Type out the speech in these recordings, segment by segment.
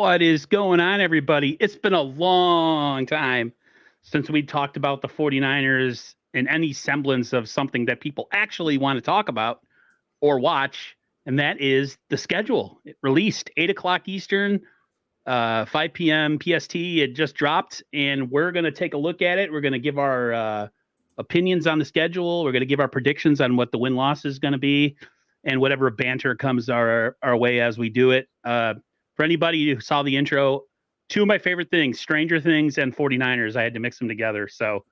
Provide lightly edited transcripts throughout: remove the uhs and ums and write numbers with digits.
What is going on, everybody? It's been a long time since we talked about the 49ers in any semblance of something that people actually want to talk about or watch, and that is the schedule. It released 8 o'clock Eastern, 5 p.m. PST. It just dropped, and we're going to take a look at it. We're going to give our opinions on the schedule. We're going to give our predictions on what the win-loss is going to be, and whatever banter comes our way as we do it. For anybody who saw the intro, two of my favorite things, Stranger Things and 49ers, I had to mix them together. So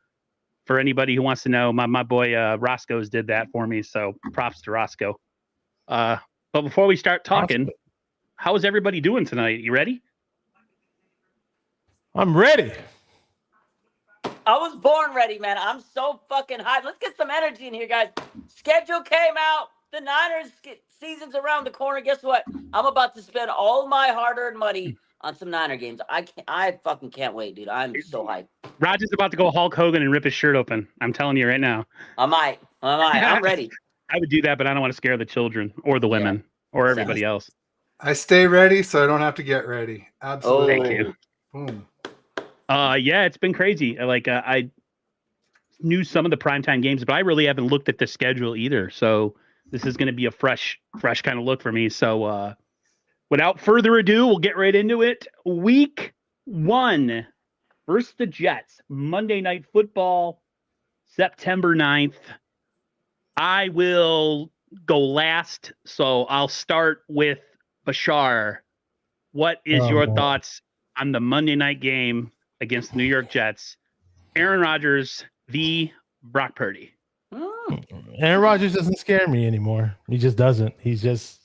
for anybody who wants to know, my boy Roscoe's did that for me. So props to Roscoe. But before we start talking, how is everybody doing tonight? You ready? I'm ready. I was born ready, man. I'm so fucking hyped. Let's get some energy in here, guys. Schedule came out. The Niners season's around the corner. Guess what? I'm about to spend all my hard-earned money on some Niner games. I fucking can't wait, dude. I'm so hyped. Roger's about to go Hulk Hogan and rip his shirt open. I'm telling you right now. I might. I'm ready. I would do that, but I don't want to scare the children or the women or everybody else. I stay ready so I don't have to get ready. Absolutely. Thank you. Boom. Yeah, it's been crazy. Like I knew some of the primetime games, but I really haven't looked at the schedule either. So this is going to be a fresh kind of look for me. So without further ado, we'll get right into it. Week 1 versus the Jets, Monday Night Football, September 9th. I will go last, so I'll start with Bashar. What is your thoughts on the Monday night game against the New York Jets? Aaron Rodgers v. Brock Purdy. Aaron Rodgers doesn't scare me anymore. He just doesn't. He's just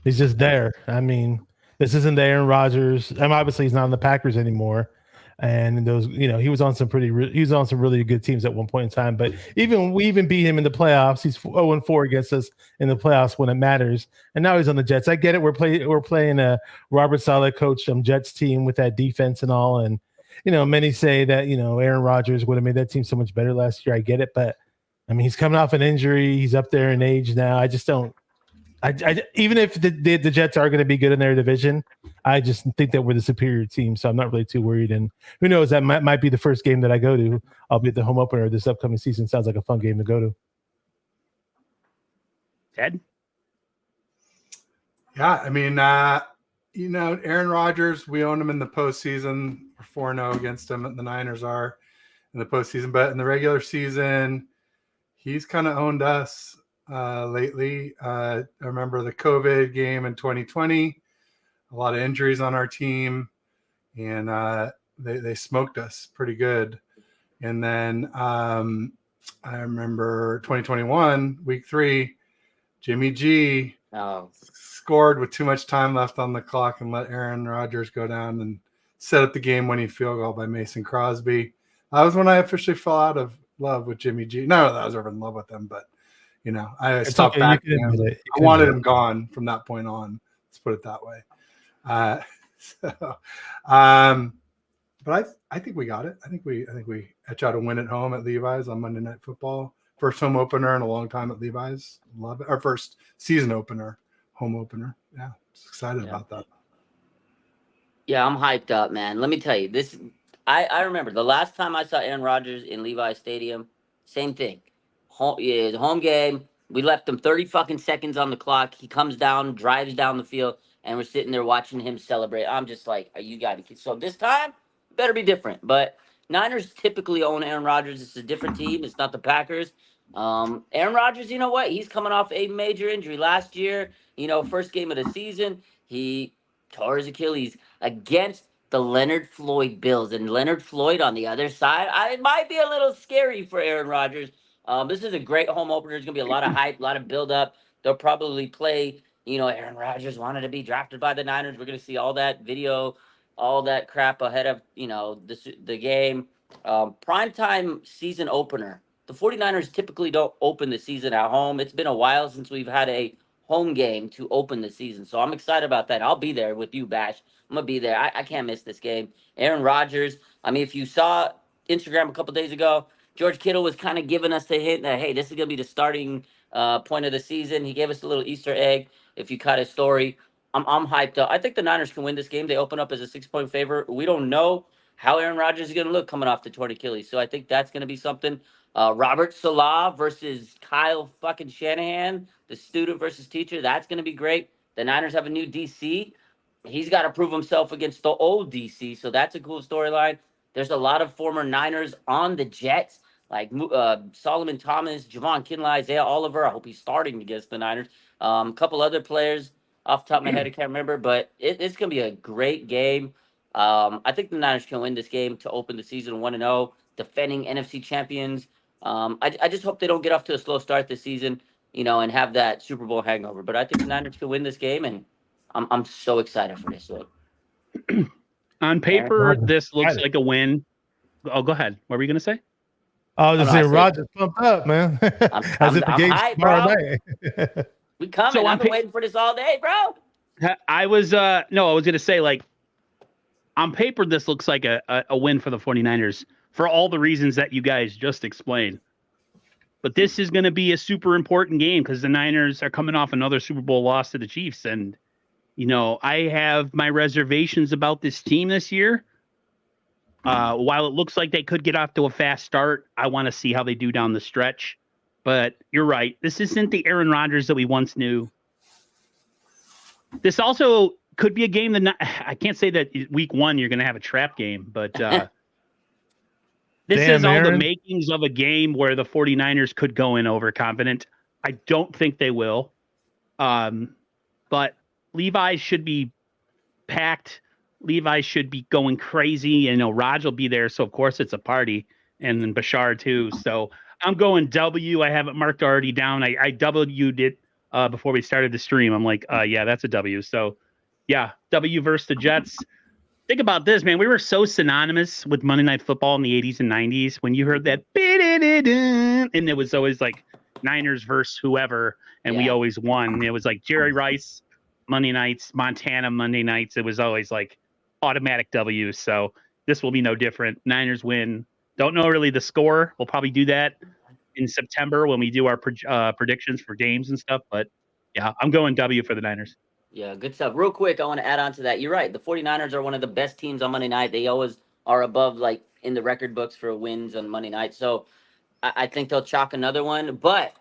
there. I mean, this isn't the Aaron Rodgers. Obviously he's not on the Packers anymore. And those, he was on some really good teams at one point in time. But we beat him in the playoffs. He's 0-4 against us in the playoffs when it matters. And now he's on the Jets. I get it. We're playing a Robert Saleh coached Jets team with that defense and all. And many say that Aaron Rodgers would have made that team so much better last year. I get it, but I mean, he's coming off an injury. He's up there in age now. I just don't. Even if the Jets are going to be good in their division, I just think that we're the superior team. So I'm not really too worried. And who knows? That might be the first game that I go to. I'll be at the home opener this upcoming season. Sounds like a fun game to go to. Ted? Yeah, I mean, Aaron Rodgers, we own him in the postseason. We're 4-0 against him. The Niners are in the postseason. But in the regular season, he's kind of owned us lately. I remember the COVID game in 2020, a lot of injuries on our team, and they smoked us pretty good. And then I remember 2021, week 3, Jimmy G scored with too much time left on the clock and let Aaron Rodgers go down and set up the game-winning field goal by Mason Crosby. That was when I officially fell out of love with Jimmy G. Not that I was ever in love with him, but I stopped back. I wanted him gone from that point on. Let's put it that way. But I think we got it. I think we etch out a win at home at Levi's on Monday Night Football. First home opener in a long time at Levi's. Love it. Our first season opener, home opener. Yeah, excited about that. Yeah, I'm hyped up, man. Let me tell you this. I remember the last time I saw Aaron Rodgers in Levi's Stadium. Same thing. Home game. We left him 30 fucking seconds on the clock. He comes down, drives down the field, and we're sitting there watching him celebrate. I'm just like, you got to. So this time, better be different. But Niners typically own Aaron Rodgers. It's a different team. It's not the Packers. Aaron Rodgers, you know what? He's coming off a major injury last year. First game of the season, he tore his Achilles against the Leonard Floyd Bills. And Leonard Floyd on the other side, it might be a little scary for Aaron Rodgers. This is a great home opener. There's going to be a lot of hype, a lot of build-up. They'll probably play, Aaron Rodgers wanted to be drafted by the Niners. We're going to see all that video, all that crap ahead of, the game. Primetime season opener. The 49ers typically don't open the season at home. It's been a while since we've had a home game to open the season. So I'm excited about that. I'll be there with you, Bash. I'm going to be there. I can't miss this game. Aaron Rodgers. I mean, if you saw Instagram a couple days ago, George Kittle was kind of giving us the hint that, hey, this is going to be the starting point of the season. He gave us a little Easter egg if you caught his story. I'm hyped up. I think the Niners can win this game. They open up as a 6-point favorite. We don't know how Aaron Rodgers is going to look coming off the torn Achilles, so I think that's going to be something. Robert Salah versus Kyle fucking Shanahan, the student versus teacher. That's going to be great. The Niners have a new DC. He's got to prove himself against the old DC, so that's a cool storyline. There's a lot of former Niners on the Jets, like Solomon Thomas, Javon Kinlaw, Isaiah Oliver. I hope he's starting against the Niners. A couple other players off the top of my head, I can't remember, but it's going to be a great game. I think the Niners can win this game to open the season 1-0, defending NFC champions. I just hope they don't get off to a slow start this season, and have that Super Bowl hangover. But I think the Niners can win this game, and I'm so excited for this one. On paper, this looks like a win. Oh, go ahead. What were you going to say? I was just saying, Rodgers pumped up, man. As if the game's tomorrow night. We coming. So I've been waiting for this all day, bro. I was going to say, like, on paper, this looks like a win for the 49ers for all the reasons that you guys just explained. But this is going to be a super important game because the Niners are coming off another Super Bowl loss to the Chiefs. And, I have my reservations about this team this year. While it looks like they could get off to a fast start, I want to see how they do down the stretch. But you're right. This isn't the Aaron Rodgers that we once knew. This also could be a game that I can't say that week 1 you're going to have a trap game, but this is all the makings of a game where the 49ers could go in overconfident. I don't think they will. But Levi's should be packed. Levi should be going crazy. Raj will be there, so of course it's a party, and then Bashar too. So I'm going W. I have it marked already down. I W'd it before we started the stream. I'm like, yeah, that's a W. So yeah, W versus the Jets. Think about this, man. We were so synonymous with Monday Night Football in the 80s and 90s when you heard that, and it was always like Niners versus whoever, and we always won. It was like Jerry Rice Monday nights, Montana Monday nights. It was always like automatic W. So this will be no different. Niners win. Don't know really the score. We'll probably do that in September when we do our predictions for games and stuff. But yeah, I'm going W for the Niners. Yeah, good stuff. Real quick, I want to add on to that. You're right. The 49ers are one of the best teams on Monday night. They always are above, like, in the record books for wins on Monday night. So I think they'll chalk another one. But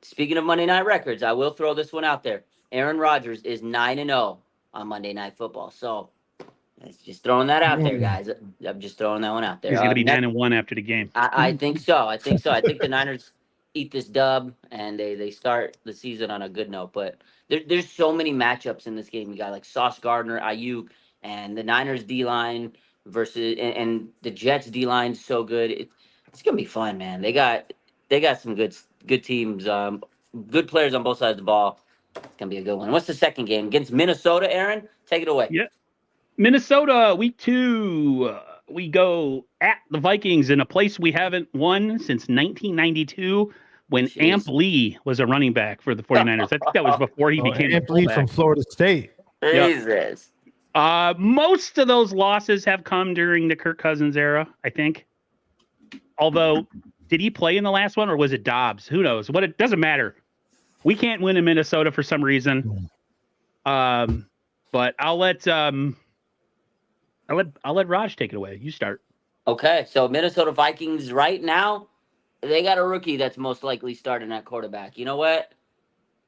speaking of Monday night records, I will throw this one out there. Aaron Rodgers is 9-0 on Monday Night Football. So it's just throwing that out there, guys. I'm just throwing that one out there. He's going to be 9-1 after the game. I think so. I think the Niners eat this dub, and they start the season on a good note. But there's so many matchups in this game. You got like Sauce Gardner, Ayuk, and the Niners D-line versus and the Jets D-line is so good. It's going to be fun, man. They got some good teams, good players on both sides of the ball. It's going to be a good one. What's the second game? Against Minnesota, Aaron? Take it away. Yeah. Minnesota, week 2. We go at the Vikings in a place we haven't won since 1992 when Amp Lee was a running back for the 49ers. I think that was before he became Amp Lee from Florida State. Jesus. Yep. Most of those losses have come during the Kirk Cousins era, I think. Although, did he play in the last one or was it Dobbs? Who knows? It doesn't matter. We can't win in Minnesota for some reason. But I'll let Raj take it away. You start. Okay, so Minnesota Vikings right now, they got a rookie that's most likely starting at quarterback. You know what?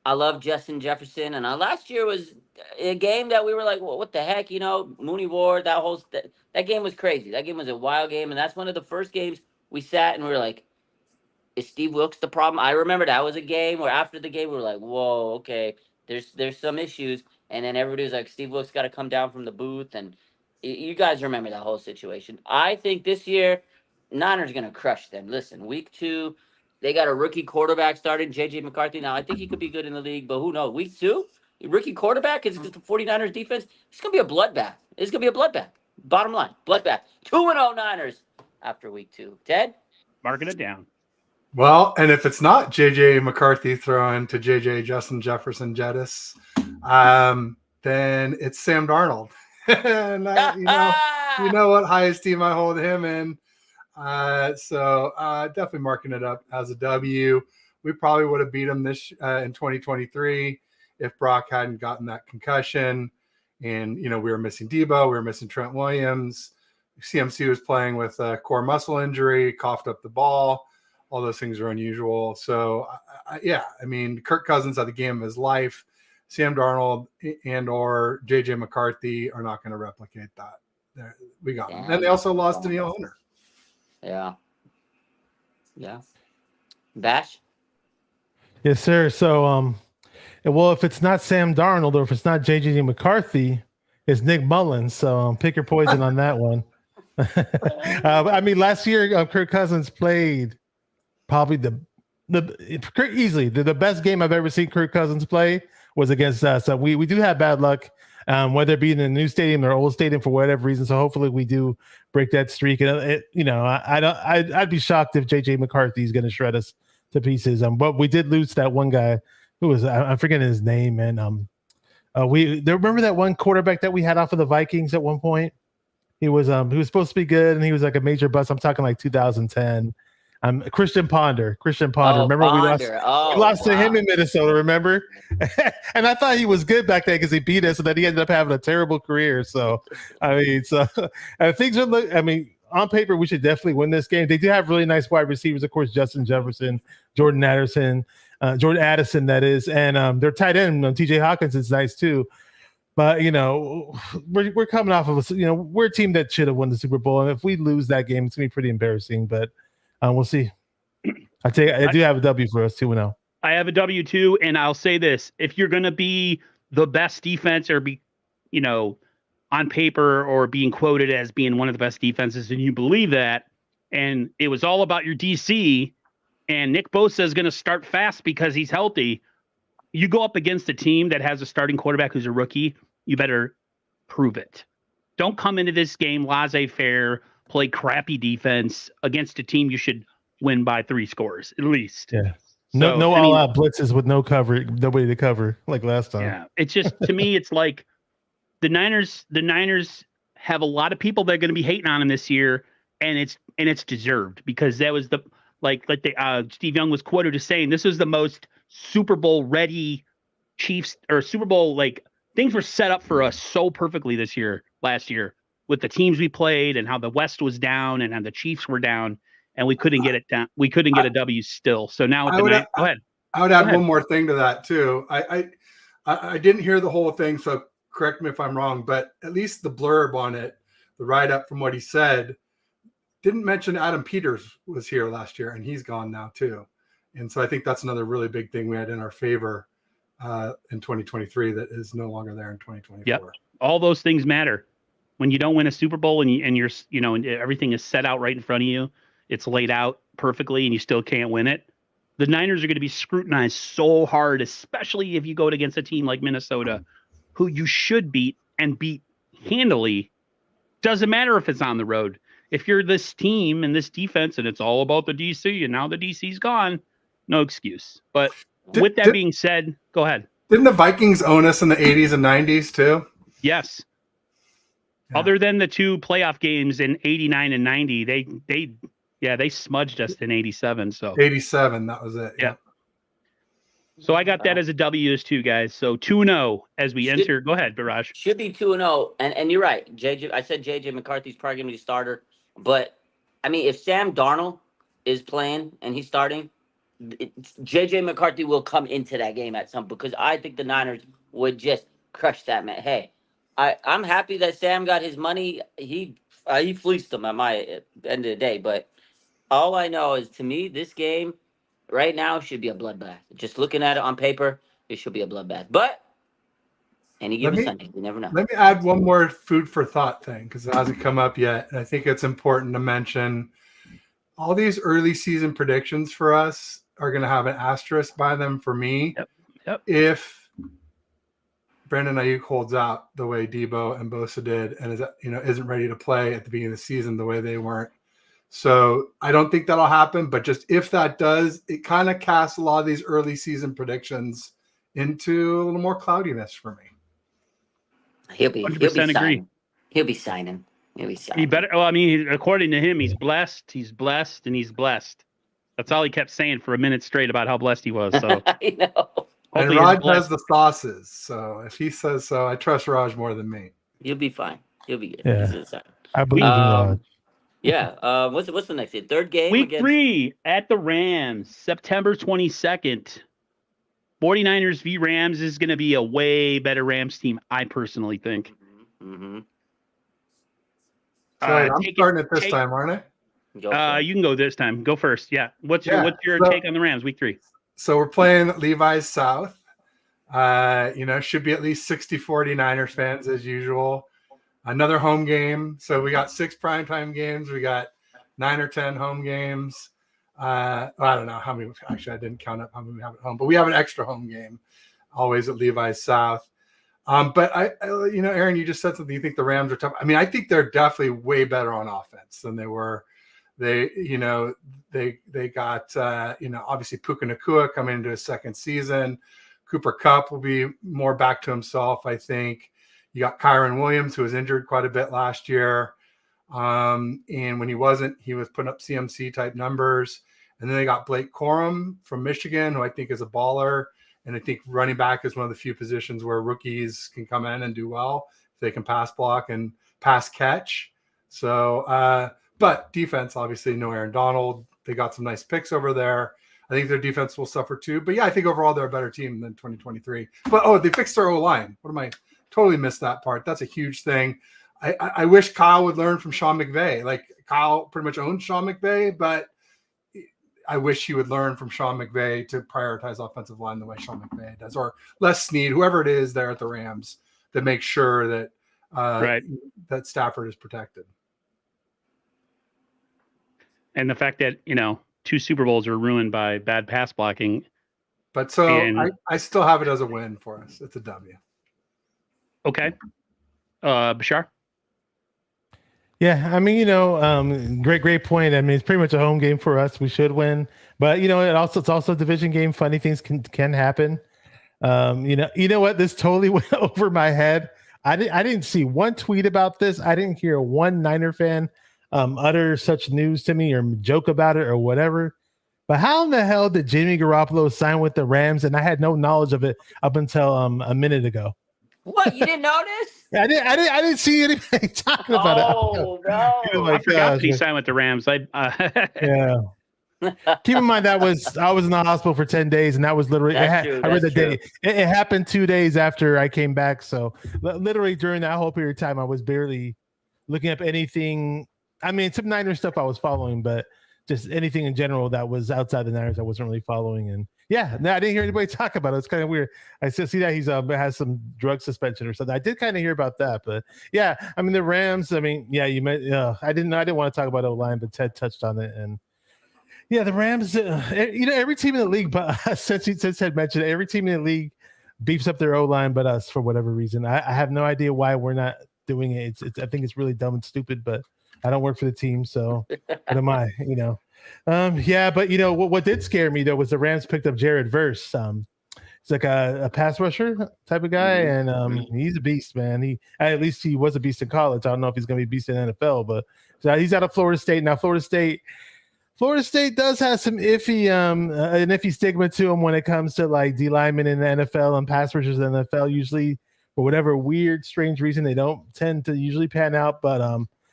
I love Justin Jefferson, and last year was a game that we were like, well, what the heck? Mooney Ward, that game was crazy. That game was a wild game, and that's one of the first games we sat and we were like, is Steve Wilks the problem? I remember that was a game where after the game we were like, whoa, okay, there's some issues, and then everybody was like, Steve Wilks got to come down from the booth, and you guys remember that whole situation. I think this year, Niners are going to crush them. Listen, week 2, they got a rookie quarterback starting, J.J. McCarthy. Now, I think he could be good in the league, but who knows? Week 2, rookie quarterback is just the 49ers defense. It's going to be a bloodbath. It's going to be a bloodbath. Bottom line, bloodbath. 2-0 Niners after week 2. Ted? Marking it down. Well, and if it's not J.J. McCarthy throwing to J.J. Justin Jefferson Jettis, then it's Sam Darnold. And you know what high esteem I hold him in. So definitely marking it up as a W. We probably would have beat him in 2023. if Brock hadn't gotten that concussion. And, we were missing Debo, we were missing Trent Williams. CMC was playing with a core muscle injury, coughed up the ball. All those things are unusual. So, Kirk Cousins had the game of his life. Sam Darnold and or J.J. McCarthy are not going to replicate that. We got them. And they also lost Danielle Hunter. Yeah. Yeah. Bash? Yes, sir. So, if it's not Sam Darnold or if it's not J.J. McCarthy, it's Nick Mullins. So pick your poison on that one. Last year, Kirk Cousins played probably easily the best game I've ever seen Kirk Cousins play was against us. So we do have bad luck, whether it be in the new stadium or old stadium for whatever reason. So hopefully we do break that streak. And I'd be shocked if J.J. McCarthy is going to shred us to pieces. But we did lose that one guy who was I'm forgetting his name, man. Remember that one quarterback that we had off of the Vikings at one point? He was supposed to be good, and he was like a major bust. I'm talking like 2010. Christian Ponder. Remember Ponder. we lost to him in Minnesota. Remember? And I thought he was good back then because he beat us, and then he ended up having a terrible career. So things are. On paper, we should definitely win this game. They do have really nice wide receivers, of course, Justin Jefferson, Jordan Addison, that is, and their tight end, T.J. Hawkins, is nice too. But we're coming off of we're a team that should have won the Super Bowl, and if we lose that game, it's gonna be pretty embarrassing. But we'll see. I do have a W for us 2-0. I have a W too, and I'll say this: if you're gonna be the best defense, or be, on paper or being quoted as being one of the best defenses, and you believe that, and it was all about your DC, and Nick Bosa is gonna start fast because he's healthy. You go up against a team that has a starting quarterback who's a rookie, you better prove it. Don't come into this game laissez-faire, play crappy defense against a team you should win by 3 scores at least. Yeah. No all-out blitzes with nobody to cover like last time. Yeah. It's just, to me, it's like the Niners have a lot of people that are going to be hating on them this year, and it's deserved, because that was Steve Young was quoted as saying, this is the most Super Bowl ready Chiefs, or Super Bowl, things were set up for us so perfectly last year with the teams we played and how the West was down and how the Chiefs were down, and we couldn't get it down. We couldn't get a W still. So now go ahead. I would add one more thing to that too. I didn't hear the whole thing, so correct me if I'm wrong, but at least the blurb on it, the write-up from what he said, didn't mention Adam Peters was here last year, and he's gone now too. And so I think that's another really big thing we had in our favor in 2023 that is no longer there in 2024. Yep. All those things matter. When you don't win a Super Bowl and you're and everything is set out right in front of you, it's laid out perfectly, and you still can't win it. The Niners are going to be scrutinized so hard, especially if you go against a team like Minnesota, who you should beat and beat handily. Doesn't matter if it's on the road. If you're this team and this defense and it's all about the DC and now the DC's gone, no excuse. But with that being said, go ahead. Didn't the Vikings own us in the 80s and 90s too? Yes. Yeah. Other than the 2 playoff games in 89 and 90, they smudged us in 87. So 87, that was it. Yeah. So I got that as a W as too, guys. So 2-0 as we enter. Go ahead, Biraj. Should be 2-0. And you're right. I said JJ McCarthy's probably going to be the starter. But, if Sam Darnold is playing and he's starting, JJ McCarthy will come into that game at some, because I think the Niners would just crush that, man. Hey, I'm happy that Sam got his money. He fleeced them at the end of the day. But all I know is, to me, this game right now should be a bloodbath. Just looking at it on paper, it should be a bloodbath. But any given Sunday, you never know. Let me add one more food for thought thing, because it hasn't come up yet. And I think it's important to mention all these early season predictions for us are going to have an asterisk by them for me. Yep. If Brandon Ayuk holds out the way Debo and Bosa did, and isn't ready to play at the beginning of the season the way they weren't. So I don't think that'll happen, but just if that does, it kind of casts a lot of these early season predictions into a little more cloudiness for me. He'll be signing. He'll be signing. He better. Well, according to him, he's blessed. He's blessed, and he's blessed. That's all he kept saying for a minute straight about how blessed he was. So I know. And Hopefully his Raj blood- has the sauces, so if he says so, I trust Raj more than me. You'll be fine. You'll be good. Yeah. He's inside. I believe in Raj. Yeah. What's the next game? Third game Week against 3 at the Rams, September 22nd. 49ers v. Rams is going to be a way better Rams team, I personally think. Mm-hmm. So wait, I'm take it- starting it this take- time, aren't I? Go for it. You can go this time. Go first. Yeah. What's Yeah, your so- take on the Rams week 3? So we're playing Levi's South. Should be at least 60 49ers fans as usual. Another home game. So we got 6 primetime games. We got 9 or 10 home games. I don't know how many. Actually, I didn't count up how many we have at home, but we have an extra home game always at Levi's South. But Aaron, you just said something. You think the Rams are tough. I mean, I think they're definitely way better on offense than they were. They got obviously Puka Nacua coming into his second season. Cooper Kupp will be more back to himself, I think. You got Kyron Williams, who was injured quite a bit last year. And when he wasn't, he was putting up CMC type numbers. And then they got Blake Corum from Michigan, who I think is a baller. And I think running back is one of the few positions where rookies can come in and do well. They can pass block and pass catch. So, but defense, obviously, no Aaron Donald. They got some nice picks over there. I think their defense will suffer too. But yeah, I think overall they're a better team than 2023. But they fixed their O-line. What am I? Totally missed that part. That's a huge thing. I wish Kyle would learn from Sean McVay. Like, Kyle pretty much owns Sean McVay, but I wish he would learn from Sean McVay to prioritize offensive line the way Sean McVay does, or Les Snead, whoever it is there at the Rams, to make sure that that Stafford is protected. And the fact that, 2 Super Bowls were ruined by bad pass blocking. But I still have it as a win for us. It's a W. Okay. Bashar? Yeah, I mean, great point. I mean, it's pretty much a home game for us. We should win, but it's also a division game. Funny things can happen. You know what? This totally went over my head. I didn't see one tweet about this. I didn't hear one Niner fan utter such news to me or joke about it or whatever. But how in the hell did Jimmy Garoppolo sign with the Rams? And I had no knowledge of it up until a minute ago. What? You didn't notice? I didn't see anybody talking about it. Oh no! Oh my I forgot that he gosh. signed with the Rams. Yeah. Keep in mind I was in the hospital for 10 days, and that was literally That's true, I read the that's true. day. It happened 2 days after I came back. So literally during that whole period of time, I was barely looking up anything. I mean, some Niners stuff I was following, but just anything in general that was outside the Niners I wasn't really following. And yeah, no, I didn't hear anybody talk about it. It's kind of weird. I still see that he's has some drug suspension or something. I did kind of hear about that, but yeah, I mean the Rams. I mean, yeah, you meant. I didn't want to talk about O-line, but Ted touched on it, and yeah, the Rams. Every team in the league, but since Ted mentioned it, every team in the league beefs up their O-line, but us for whatever reason. I have no idea why we're not doing it. I think it's really dumb and stupid, but I don't work for the team, so what am I? Yeah, but what did scare me though was the Rams picked up Jared Verse. He's like a pass rusher type of guy, and he's a beast, man. At least he was a beast in college. I don't know if he's going to be a beast in the NFL, but so he's out of Florida State now. Florida State does have some an iffy stigma to him when it comes to like D linemen in the NFL and pass rushers in the NFL. Usually, for whatever weird, strange reason, they don't tend to usually pan out, but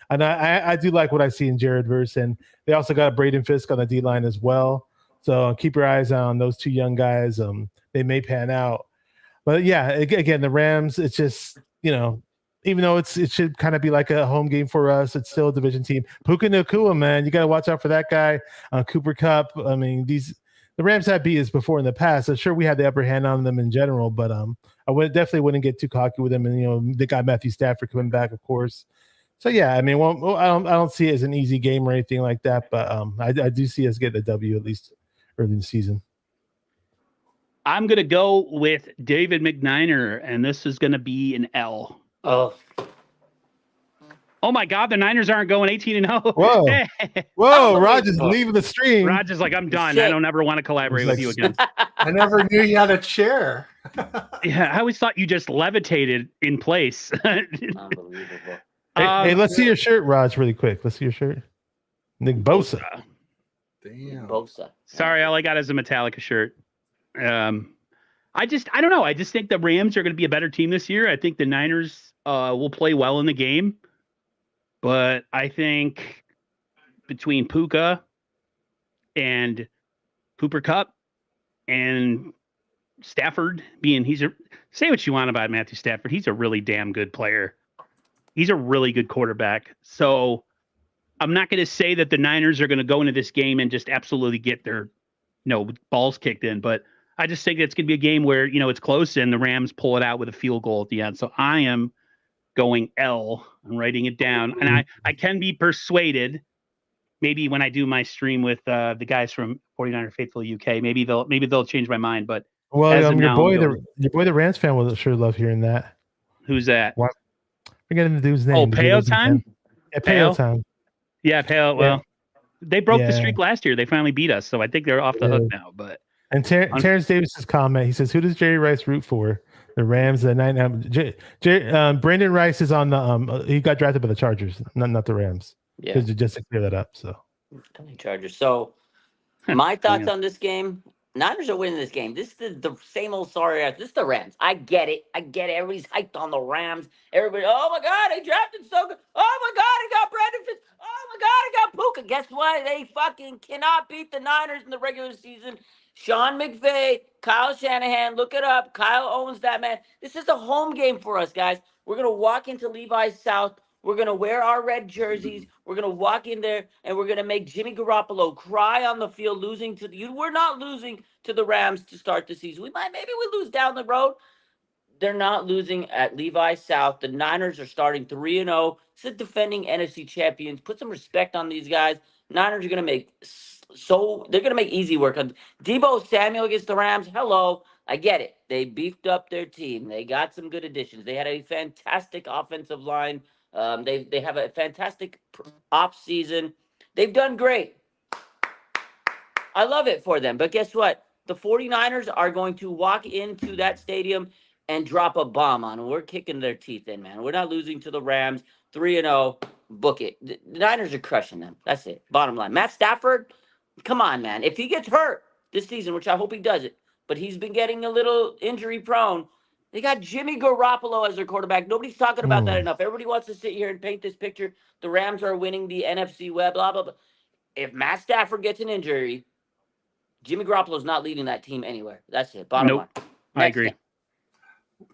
and I do like what I see in Jared Verse, and they also got Braden Fisk on the D line as well. So keep your eyes on those 2 young guys. They may pan out, but yeah, again, the Rams. It's just even though it should kind of be like a home game for us, it's still a division team. Puka Nacua, man, you got to watch out for that guy. Cooper Kupp. I mean, the Rams had beat us before in the past. So sure, we had the upper hand on them in general, but I definitely wouldn't get too cocky with them. And they got Matthew Stafford coming back, of course. So yeah, I mean, I don't see it as an easy game or anything like that, but I do see us getting a W at least early in the season. I'm going to go with David McNiner, and this is going to be an L. Oh, my God, the Niners aren't going 18-0. Whoa, Raj is leaving the stream. Raj is like, I'm done. Shit. I don't ever want to collaborate with you again. I never knew you had a chair. Yeah, I always thought you just levitated in place. unbelievable. Hey, let's see your shirt, Raj, really quick. Let's see your shirt. Nick Bosa. Damn. Bosa. Sorry, all I got is a Metallica shirt. I'm I don't know. I just think the Rams are going to be a better team this year. I think the Niners will play well in the game, but I think between Puka and Cooper Kupp and Stafford say what you want about Matthew Stafford. He's a really damn good player. He's a really good quarterback. So I'm not going to say that the Niners are going to go into this game and just absolutely get their, balls kicked in, but I just think it's going to be a game where, it's close and the Rams pull it out with a field goal at the end. So I am going L. I'm writing it down. And I can be persuaded maybe when I do my stream with the guys from 49er Faithful UK, maybe they'll change my mind. But your boy, the Rams fan will sure love hearing that. Who's that? What? Forgetting the dude's name. Oh, Pale Time? Yeah, Pale Time. Yeah, Pale. Well, they broke the streak last year. They finally beat us, so I think they're off the hook now. But Terrence Davis's comment, he says, "Who does Jerry Rice root for? The Rams, the Brandon Rice is on the he got drafted by the Chargers, not the Rams. Yeah, just to clear that up. So, Chargers. So, my thoughts on this game: Niners are winning this game. This is the same old sorry ass. This is the Rams. I get it. Everybody's hyped on the Rams. Everybody, oh my God, they drafted so good. Oh my God, he got Brandon Fitz. Oh my God, he got Puka. Guess what? They fucking cannot beat the Niners in the regular season. Sean McVay, Kyle Shanahan, look it up. Kyle owns that, man. This is a home game for us, guys. We're going to walk into Levi's South. We're going to wear our red jerseys. We're going to walk in there, and we're going to make Jimmy Garoppolo cry on the field, we're not losing to the Rams to start the season. Maybe we lose down the road. They're not losing at Levi's South. The Niners are starting 3-0. It's the defending NFC champions. Put some respect on these guys. Niners are going to make they're going to make easy work on Deebo Samuel against the Rams. Hello. I get it. They beefed up their team. They got some good additions. They had a fantastic offensive line. They have a fantastic off season. They've done great. I love it for them. But guess what? The 49ers are going to walk into that stadium and drop a bomb on them. We're kicking their teeth in, man. We're not losing to the Rams. 3-0. Book it. The Niners are crushing them. That's it. Bottom line. Matt Stafford, come on, man. If he gets hurt this season, which I hope he doesn't, but he's been getting a little injury prone, they got Jimmy Garoppolo as their quarterback. Nobody's talking about that enough. Everybody wants to sit here and paint this picture. The Rams are winning the NFC West, blah, blah, blah. If Matt Stafford gets an injury, Jimmy Garoppolo's not leading that team anywhere. That's it. Bottom line. I agree.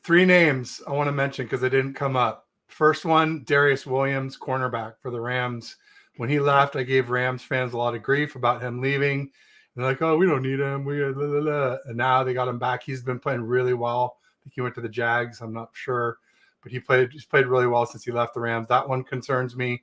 3 names I want to mention because they didn't come up. First one, Darius Williams, cornerback for the Rams. When he left, I gave Rams fans a lot of grief about him leaving. And they're like, oh, we don't need him. And now they got him back. He's been playing really well. I think he went to the Jags. I'm not sure. But he's played really well since he left the Rams. That one concerns me.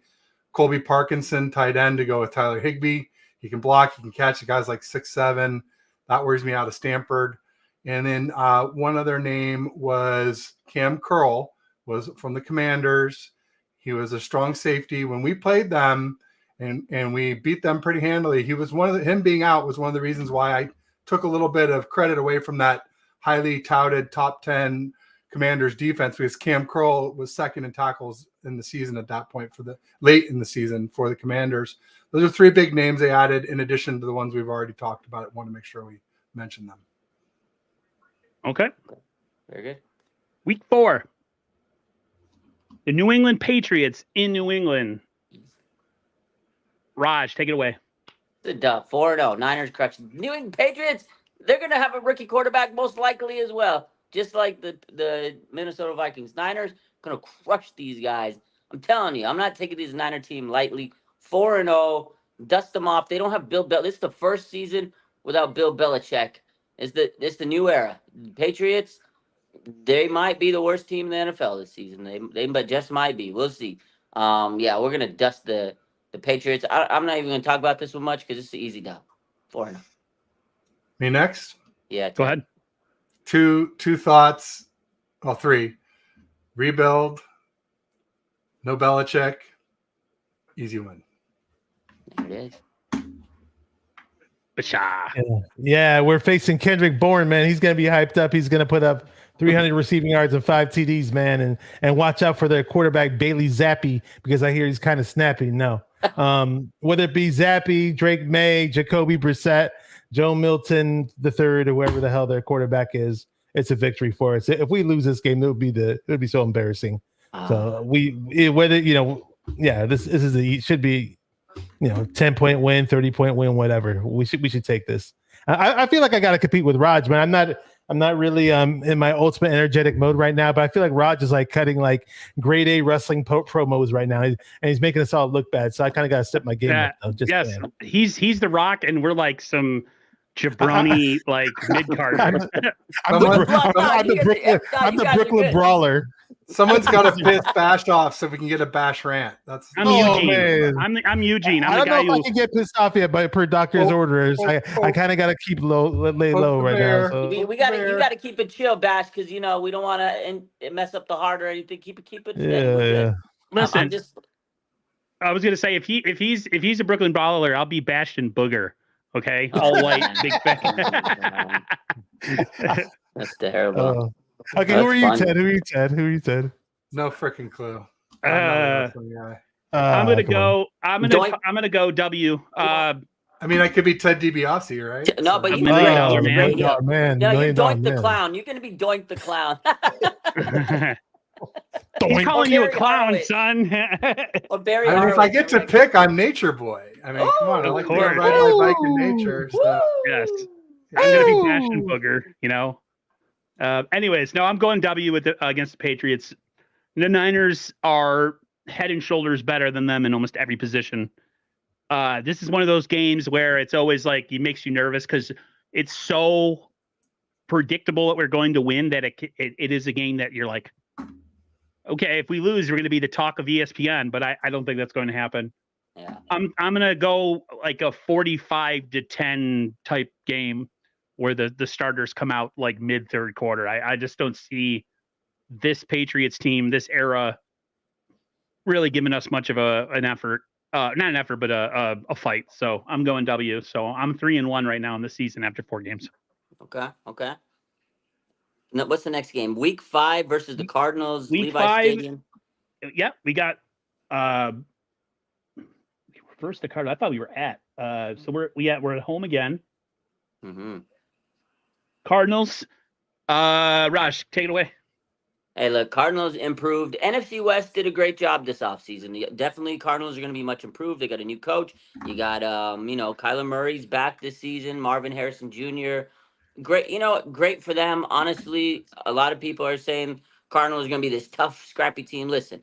Colby Parkinson, tight end, to go with Tyler Higbee. He can block. He can catch. The guy's like 6'7". That worries me out of Stanford. And then one other name was Cam Curl, was from the Commanders. He was a strong safety. When we played them and we beat them pretty handily, him being out was one of the reasons why I took a little bit of credit away from that highly touted top 10 Commanders defense, because Cam Curl was second in tackles in the season at that point late in the season for the Commanders. Those are 3 big names they added in addition to the ones we've already talked about. I want to make sure we mention them. Okay. Very good. Week 4. The New England Patriots in New England. Raj, take it away. The 4-0. Niners crush. New England Patriots, they're going to have a rookie quarterback most likely as well. Just like the Minnesota Vikings. Niners going to crush these guys. I'm telling you, I'm not taking this Niner team lightly. 4-0. Dust them off. They don't have Bill Belichick. This is the first season without Bill Belichick. It's the new era. Patriots, they might be the worst team in the NFL this season. They just might be. We'll see. Yeah, we're going to dust the Patriots. I'm not even going to talk about this one much because it's an easy dub. 4-0. Me next? Yeah. Go ahead. Two thoughts. Well, 3. Rebuild. No Belichick. Easy win. There it is. Yeah, we're facing Kendrick Bourne, man. He's going to be hyped up. He's going to put up 300 receiving yards and 5 TDs, man. And watch out for their quarterback, Bailey Zappi, because I hear he's kind of snappy. No. Whether it be Zappi, Drake May, Jacoby Brissett, Joe Milton III, whoever the hell their quarterback is, it's a victory for us. If we lose this game, it would be so embarrassing. So whether this should be 10-point win, 30-point win, whatever. We should take this. I feel like I got to compete with Raj, man. I'm not really in my ultimate energetic mode right now, but I feel like Raj is like cutting like grade A wrestling promos right now, and he's making us all look bad. So I kind of got to step my game up. Though, yes, he's the Rock, and we're like some jabroni like mid card. I'm the Brooklyn Brawler. Someone's got to piss Bash off so we can get a Bash rant. I'm Eugene. I'm Eugene. I don't know if I can get pissed off yet, but per doctor's orders, I kind of got to keep lay low right now. So. You got to keep it chill, Bash, because we don't want to mess up the heart or anything. Keep it. Yeah. Listen, I was gonna say if he's a Brooklyn Brawler, I'll be Bashed in Booger. Okay, all white, big fat. That's terrible. Okay, who are you, Ted? Who are you, Ted? No freaking clue. I'm gonna go W. I mean, I could be Ted DiBiase, right? No, but $1 you million man. No, you Doink the Clown. You're gonna be Doink the Clown. He's calling you a clown, son. If I get to pick, I'm Nature Boy. I mean, come on, I like to ride my bike in nature. So. Yes, I'm gonna be Bashed in Booger. Anyways, no, I'm going W against the Patriots. The Niners are head and shoulders better than them in almost every position. This is one of those games where it's always like it makes you nervous because it's so predictable that we're going to win that it is a game that you're like, okay, if we lose, we're going to be the talk of ESPN, but I don't think that's going to happen. Yeah. I'm going to go like a 45-10 type game where the starters come out like mid third quarter. I just don't see this Patriots team, this era, really giving us much of an effort. Not an effort, but a fight. So I'm going W. So I'm 3-1 right now in the season after 4 games. Okay. No, what's the next game? Week 5 versus the Cardinals. Week Levi 5. Stadium. Yeah, we got first the Cardinals. I thought we were at. So we're at home again. Mm-hmm. Cardinals. Raj, take it away. Hey, look, Cardinals improved. NFC West did a great job this offseason. Definitely, Cardinals are going to be much improved. They got a new coach. You got, Kyler Murray's back this season. Marvin Harrison Jr. Great for them. Honestly, a lot of people are saying Cardinals are going to be this tough, scrappy team. Listen,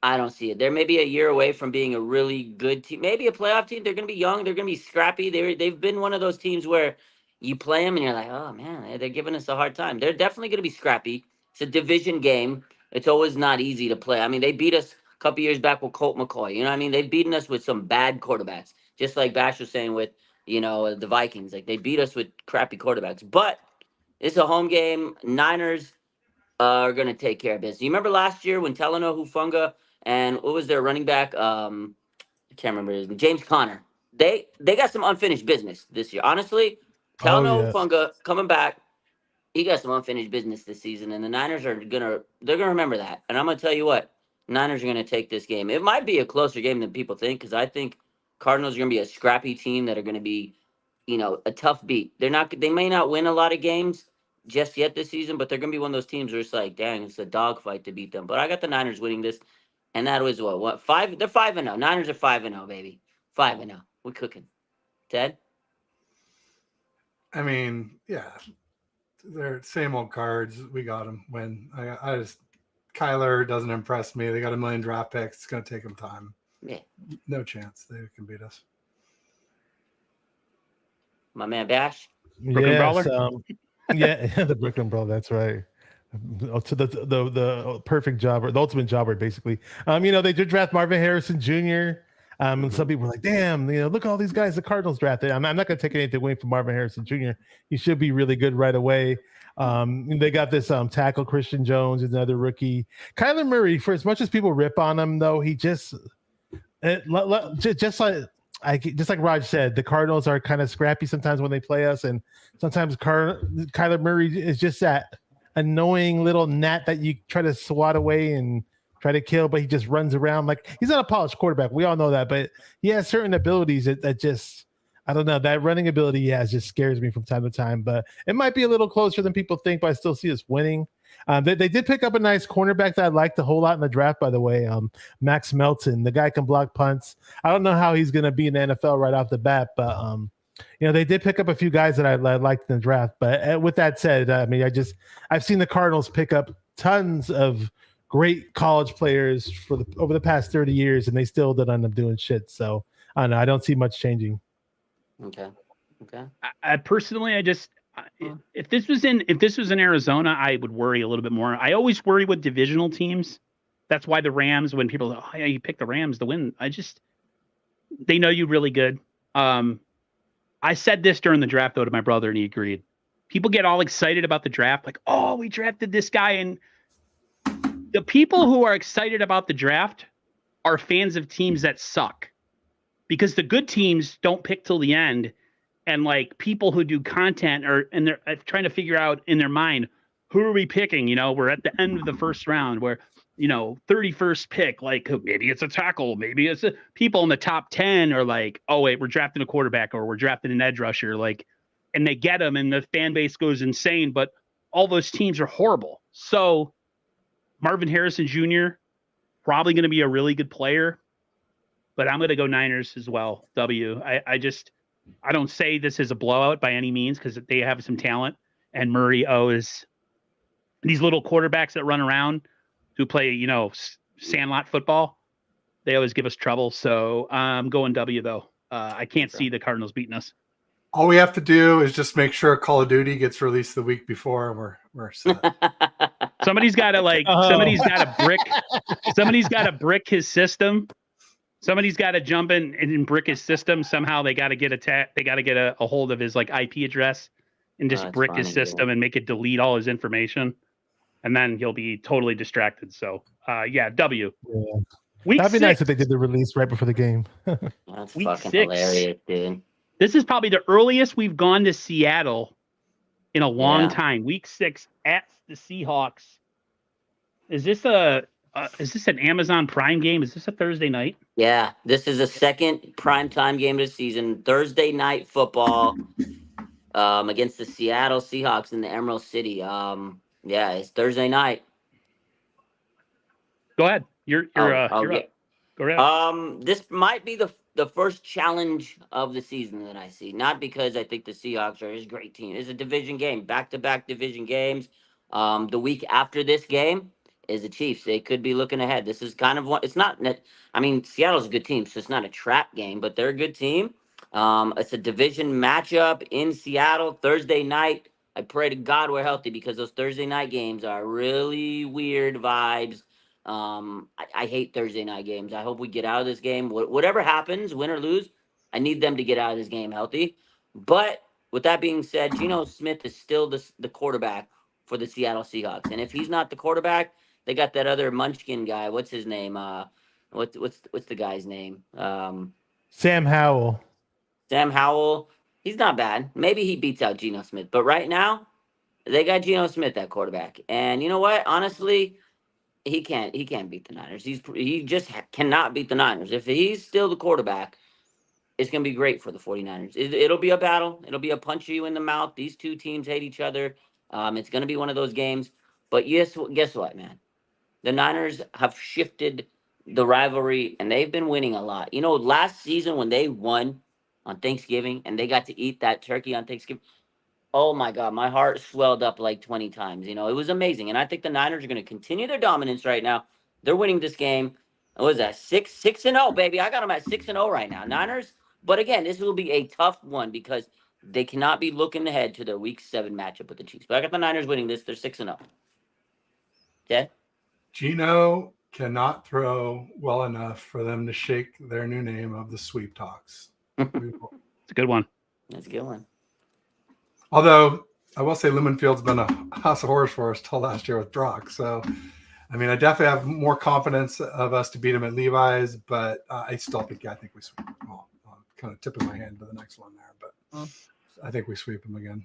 I don't see it. They're maybe a year away from being a really good team, maybe a playoff team. They're going to be young. They're going to be scrappy. They've been one of those teams where you play them and you're like, oh, man, they're giving us a hard time. They're definitely going to be scrappy. It's a division game. It's always not easy to play. I mean, they beat us a couple years back with Colt McCoy. You know what I mean? They've beaten us with some bad quarterbacks, just like Bash was saying with, the Vikings. Like, they beat us with crappy quarterbacks. But it's a home game. Niners are going to take care of business. You remember last year when Talanoa Hufanga and what was their running back? I can't remember his name. James Conner. They got some unfinished business this year. Honestly, Talanoa Hufanga coming back. He got some unfinished business this season, and the Niners they're gonna remember that. And I'm gonna tell you what, Niners are gonna take this game. It might be a closer game than people think, because I think Cardinals are gonna be a scrappy team that are gonna be, a tough beat. They may not win a lot of games just yet this season, but they're gonna be one of those teams where it's like, dang, it's a dogfight to beat them. But I got the Niners winning this, and that was what 5? They're 5-0. Niners are 5-0, baby. 5-0. We're cooking. Ted? I mean, yeah. They're same old cards. We got them. Kyler doesn't impress me. They got a million draft picks. It's going to take them time. Yeah. No chance they can beat us. My man Bash. Brooklyn Brawler? The Brooklyn Brawler. That's right. To the perfect jobber, the ultimate jobber, basically. They did draft Marvin Harrison Jr. And some people were like, damn, look at all these guys the Cardinals drafted. I'm not going to take anything away from Marvin Harrison Jr. He should be really good right away. They got this tackle, Christian Jones, another rookie. Kyler Murray, for as much as people rip on him, though, he just like Raj said, the Cardinals are kind of scrappy sometimes when they play us. And sometimes Kyler Murray is just that annoying little gnat that you try to swat away and try to kill, but he just runs around like he's not a polished quarterback. We all know that, but he has certain abilities that just I don't know. That running ability, just scares me from time to time. But it might be a little closer than people think. But I still see us winning. They did pick up a nice cornerback that I liked a whole lot in the draft, by the way. Max Melton, the guy can block punts. I don't know how he's going to be in the NFL right off the bat, but they did pick up a few guys that I liked in the draft. But with that said, I've seen the Cardinals pick up tons of great college players over the past 30 years, and they still didn't end up doing shit. So I don't know. I don't see much changing. Okay. I personally, if this was in Arizona, I would worry a little bit more. I always worry with divisional teams. That's why the Rams, when people go, oh yeah, you pick the Rams to win, they know you really good. I said this during the draft though to my brother, and he agreed. People get all excited about the draft, like, oh, we drafted this guy, and the people who are excited about the draft are fans of teams that suck, because the good teams don't pick till the end. And like people who do content and they're trying to figure out in their mind, who are we picking? We're at the end of the first round where, 31st pick, like maybe it's a tackle, maybe it's people in the top 10 are like, oh wait, we're drafting a quarterback or we're drafting an edge rusher. And they get them and the fan base goes insane, but all those teams are horrible. So Marvin Harrison Jr., probably going to be a really good player, but I'm going to go Niners as well. I don't say this is a blowout by any means, because they have some talent, and Murray owes these little quarterbacks that run around who play, sandlot football. They always give us trouble. So I'm going W though. I can't see the Cardinals beating us. All we have to do is just make sure Call of Duty gets released the week before, and we're set. Somebody's got to brick his system. Somebody's got to jump in and brick his system. Somehow they got to get They got to get a hold of his IP address and just brick his system and make it delete all his information, and then he'll be totally distracted. So, W. Yeah. Week That'd be 6, nice if they did the release right before the game. That's Week fucking 6. hilarious, dude. This is probably the earliest we've gone to Seattle in a long time. Week 6 at the Seahawks. Is this an Amazon Prime game? Is this a Thursday night? Yeah, this is the second primetime game of the season. Thursday night football against the Seattle Seahawks in the Emerald City. It's Thursday night. Go ahead. You're up. Go ahead. This might be the first challenge of the season that I see. Not because I think the Seahawks are a great team. It's a division game, back-to-back division games. The week after this game is the Chiefs. They could be looking ahead. This is kind of it's not. Seattle's a good team, so it's not a trap game, but they're a good team. It's a division matchup in Seattle Thursday night. I pray to God we're healthy, because those Thursday night games are really weird vibes. I hate Thursday night games. I hope we get out of this game. Whatever happens, win or lose, I need them to get out of this game healthy. But with that being said, Geno Smith is still the quarterback for the Seattle Seahawks. And if he's not the quarterback, they got that other Munchkin guy. What's his name? What's the guy's name? Sam Howell. Sam Howell. He's not bad. Maybe he beats out Geno Smith. But right now, they got Geno Smith at quarterback. And you know what? Honestly, he can't beat the Niners. He just cannot beat the Niners. If he's still the quarterback, it's going to be great for the 49ers. It'll be a battle. It'll be a punch you in the mouth. These two teams hate each other. It's going to be one of those games. But guess what, man? The Niners have shifted the rivalry, and they've been winning a lot. Last season when they won on Thanksgiving and they got to eat that turkey on Thanksgiving, oh my God, my heart swelled up like 20 times. It was amazing. And I think the Niners are going to continue their dominance right now. They're winning this game. What was that? 6-0, baby. I got them at 6-0 right now. Niners. But again, this will be a tough one because they cannot be looking ahead to their Week 7 matchup with the Chiefs. But I got the Niners winning this. They're 6-0. Okay? Geno cannot throw well enough for them to shake their new name of the Sweep Talks. It's a good one. That's a good one. Although I will say Lumen Field's been a house of horrors for us till last year with Brock. So, I definitely have more confidence of us to beat him at Levi's, but I think we sweep. Well, I'm kind of tipping my hand to the next one there, but I think we sweep him again.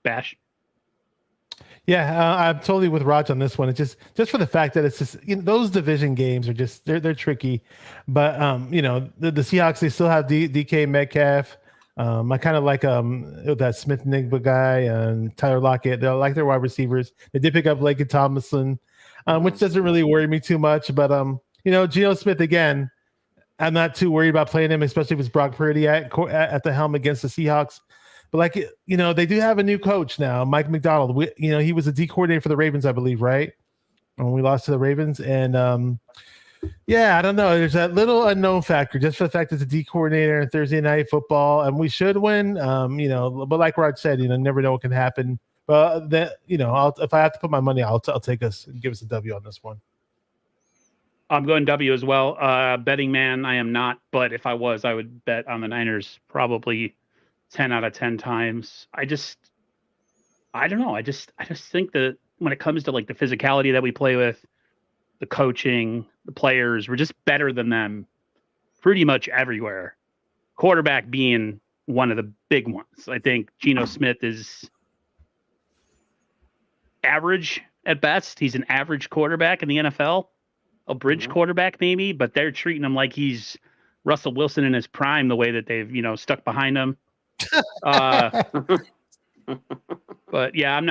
Bash. Yeah, I'm totally with Raj on this one. It's just for the fact that it's just those division games are just they're tricky, but the Seahawks, they still have DK Metcalf. I kind of like that Smith Nigba guy and Tyler Lockett. They like their wide receivers. They did pick up Laken Tomlinson, which doesn't really worry me too much. But Geno Smith again, I'm not too worried about playing him, especially if it's Brock Purdy at the helm against the Seahawks. But they do have a new coach now, Mike McDonald. He was a D coordinator for the Ravens, I believe, right? When we lost to the Ravens, and I don't know. There's that little unknown factor, just for the fact that it's a D coordinator in Thursday Night Football, and we should win. But like Rod said, never know what can happen. But if I have to put my money, I'll take us and give us a W on this one. I'm going W as well. Betting man, I am not, but if I was, I would bet on the Niners probably 10 out of 10 times. I don't know. I just think that when it comes to like the physicality that we play with, the coaching, the players, we're just better than them pretty much everywhere. Quarterback being one of the big ones. I think Geno Smith is average at best. He's an average quarterback in the NFL, a bridge quarterback maybe, but they're treating him like he's Russell Wilson in his prime, the way that they've, stuck behind him. But yeah,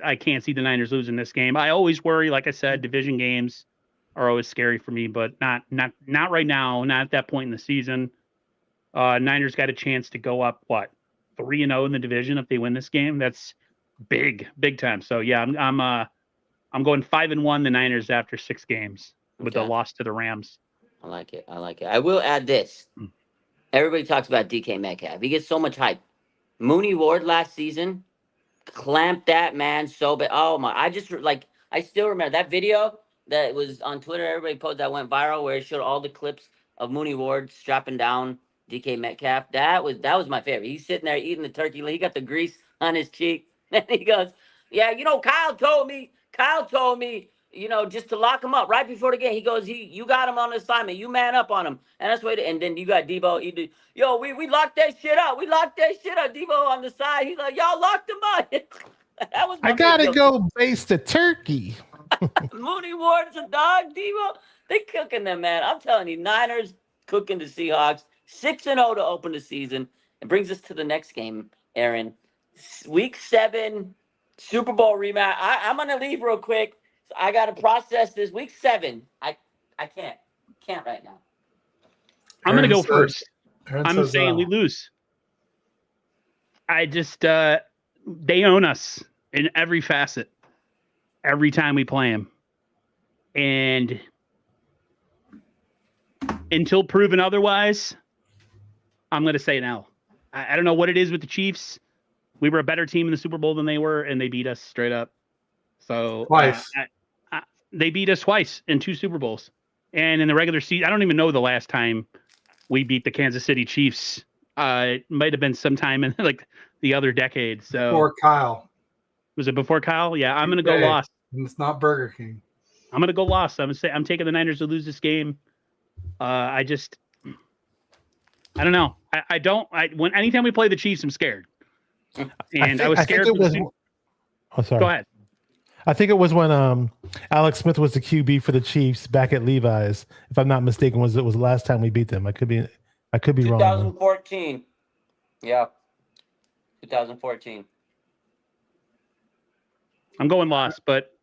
I can't see the Niners losing this game. I always worry, like I said, division games are always scary for me, but not right now, not at that point in the season. Niners got a chance to go up 3-0 in the division if they win this game. That's big time. So yeah, I'm going 5-1 the Niners after 6 games with the loss to the Rams. I like it. I will add this. Everybody talks about DK Metcalf. He gets so much hype. Mooney Ward last season clamped that man so bad. Oh my! I still remember that video that was on Twitter. Everybody posted that went viral where it showed all the clips of Mooney Ward strapping down DK Metcalf. That was my favorite. He's sitting there eating the turkey. He got the grease on his cheek, and he goes, "Yeah, Kyle told me, just to lock him up right before the game." He goes, you got him on assignment. You man up on him. And that's what. And then you got Debo. We locked that shit up. Debo on the side. He's like, y'all locked him up. That was. I gotta go baste the turkey. Mooney Ward's a dog. Debo, they cooking them, man. I'm telling you, Niners cooking the Seahawks. 6-0 to open the season. It brings us to the next game, Aaron. Week 7, Super Bowl rematch. I'm gonna leave real quick. I got to process this. Week 7. I can't right now. I'm going to go first. I'm saying we lose. I just, they own us in every facet, every time we play them. And until proven otherwise, I'm going to say an L. I don't know what it is with the Chiefs. We were a better team in the Super Bowl than they were, and they beat us straight up. So twice. They beat us twice in 2 Super Bowls. And in the regular season, I don't even know the last time we beat the Kansas City Chiefs. It might have been sometime in like the other decade. So before Kyle. Was it before Kyle? Yeah, I'm going to go loss. And it's not Burger King. I'm going to go loss. I'm taking the Niners to lose this game. I don't know. Anytime we play the Chiefs, I'm scared. And I was scared. Sorry. Go ahead. I think it was when Alex Smith was the QB for the Chiefs back at Levi's. If I'm not mistaken, it was the last time we beat them. I could be wrong. 2014. Yeah. 2014. I'm going loss, but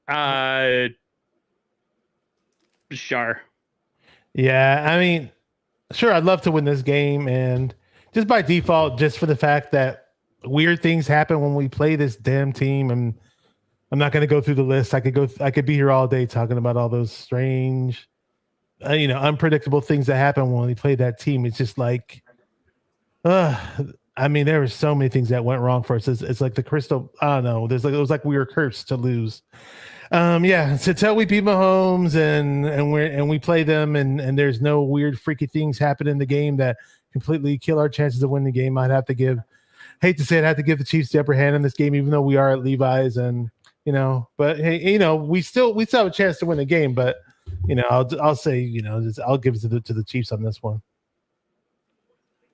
sure. Yeah, I mean, sure, I'd love to win this game, and just by default, just for the fact that weird things happen when we play this damn team, and I'm not going to go through the list. I could be here all day talking about all those strange, unpredictable things that happen when we play that team. It's just like, I mean, there were so many things that went wrong for us. It's like the crystal. I don't know. It was like we were cursed to lose. So till we beat Mahomes and we play them and there's no weird freaky things happen in the game that completely kill our chances of winning the game. I'd have to give the Chiefs the upper hand in this game, even though we are at Levi's and. But hey, we still have a chance to win the game. But I'll say, I'll give it to the Chiefs on this one.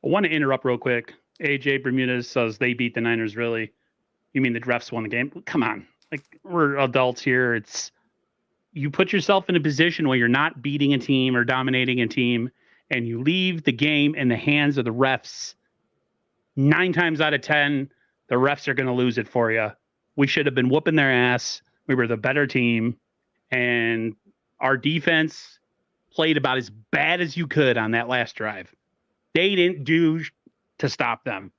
I want to interrupt real quick. AJ Bermudez says they beat the Niners. Really, you mean the refs won the game? Come on, we're adults here. It's you put yourself in a position where you're not beating a team or dominating a team, and you leave the game in the hands of the refs. 9 times out of 10, the refs are going to lose it for you. We should have been whooping their ass. We were the better team, and our defense played about as bad as you could on that last drive. They didn't do to stop them.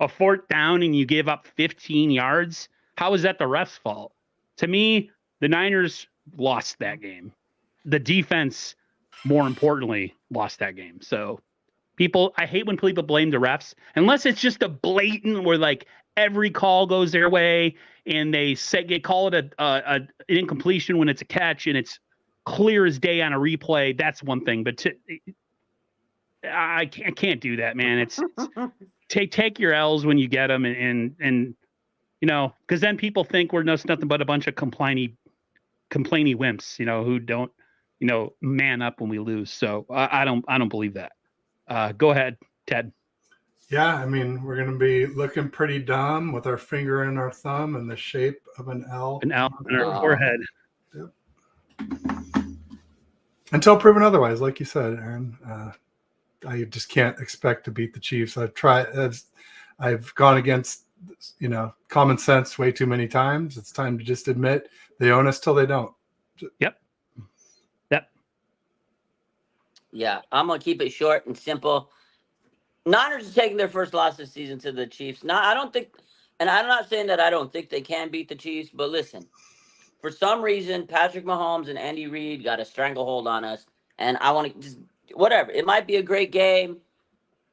A 4th down and you give up 15 yards. How is that the ref's fault? To me, the Niners lost that game. The defense, more importantly, lost that game. So I hate when people blame the refs, unless it's just a blatant where like every call goes their way and they call it an incompletion when it's a catch and it's clear as day on a replay. That's one thing, but I can't do that, man. It's take your L's when you get them, and because then people think we're nothing but a bunch of complaining wimps, who don't, man up when we lose. So I don't believe that. Go ahead, Ted. Yeah, I mean, we're going to be looking pretty dumb with our finger in our thumb in the shape of an L. An L on our forehead. Yep. Until proven otherwise, like you said, Aaron. I just can't expect to beat the Chiefs. I've gone against, common sense way too many times. It's time to just admit they own us till they don't. Yep. Yeah, I'm going to keep it short and simple. Niners are taking their first loss this season to the Chiefs. Now, I don't think, and I'm not saying that I don't think they can beat the Chiefs, but listen, for some reason, Patrick Mahomes and Andy Reid got a stranglehold on us, and I want to just, whatever. It might be a great game.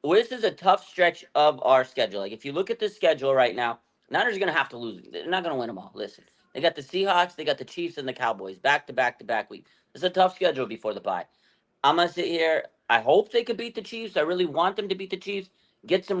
This is a tough stretch of our schedule. Like, if you look at the schedule right now, Niners are going to have to lose. They're not going to win them all. Listen, they got the Seahawks, they got the Chiefs, and the Cowboys back-to-back week. It's a tough schedule before the bye. I'm going to sit here. I hope they could beat the Chiefs. I really want them to beat the Chiefs. Get some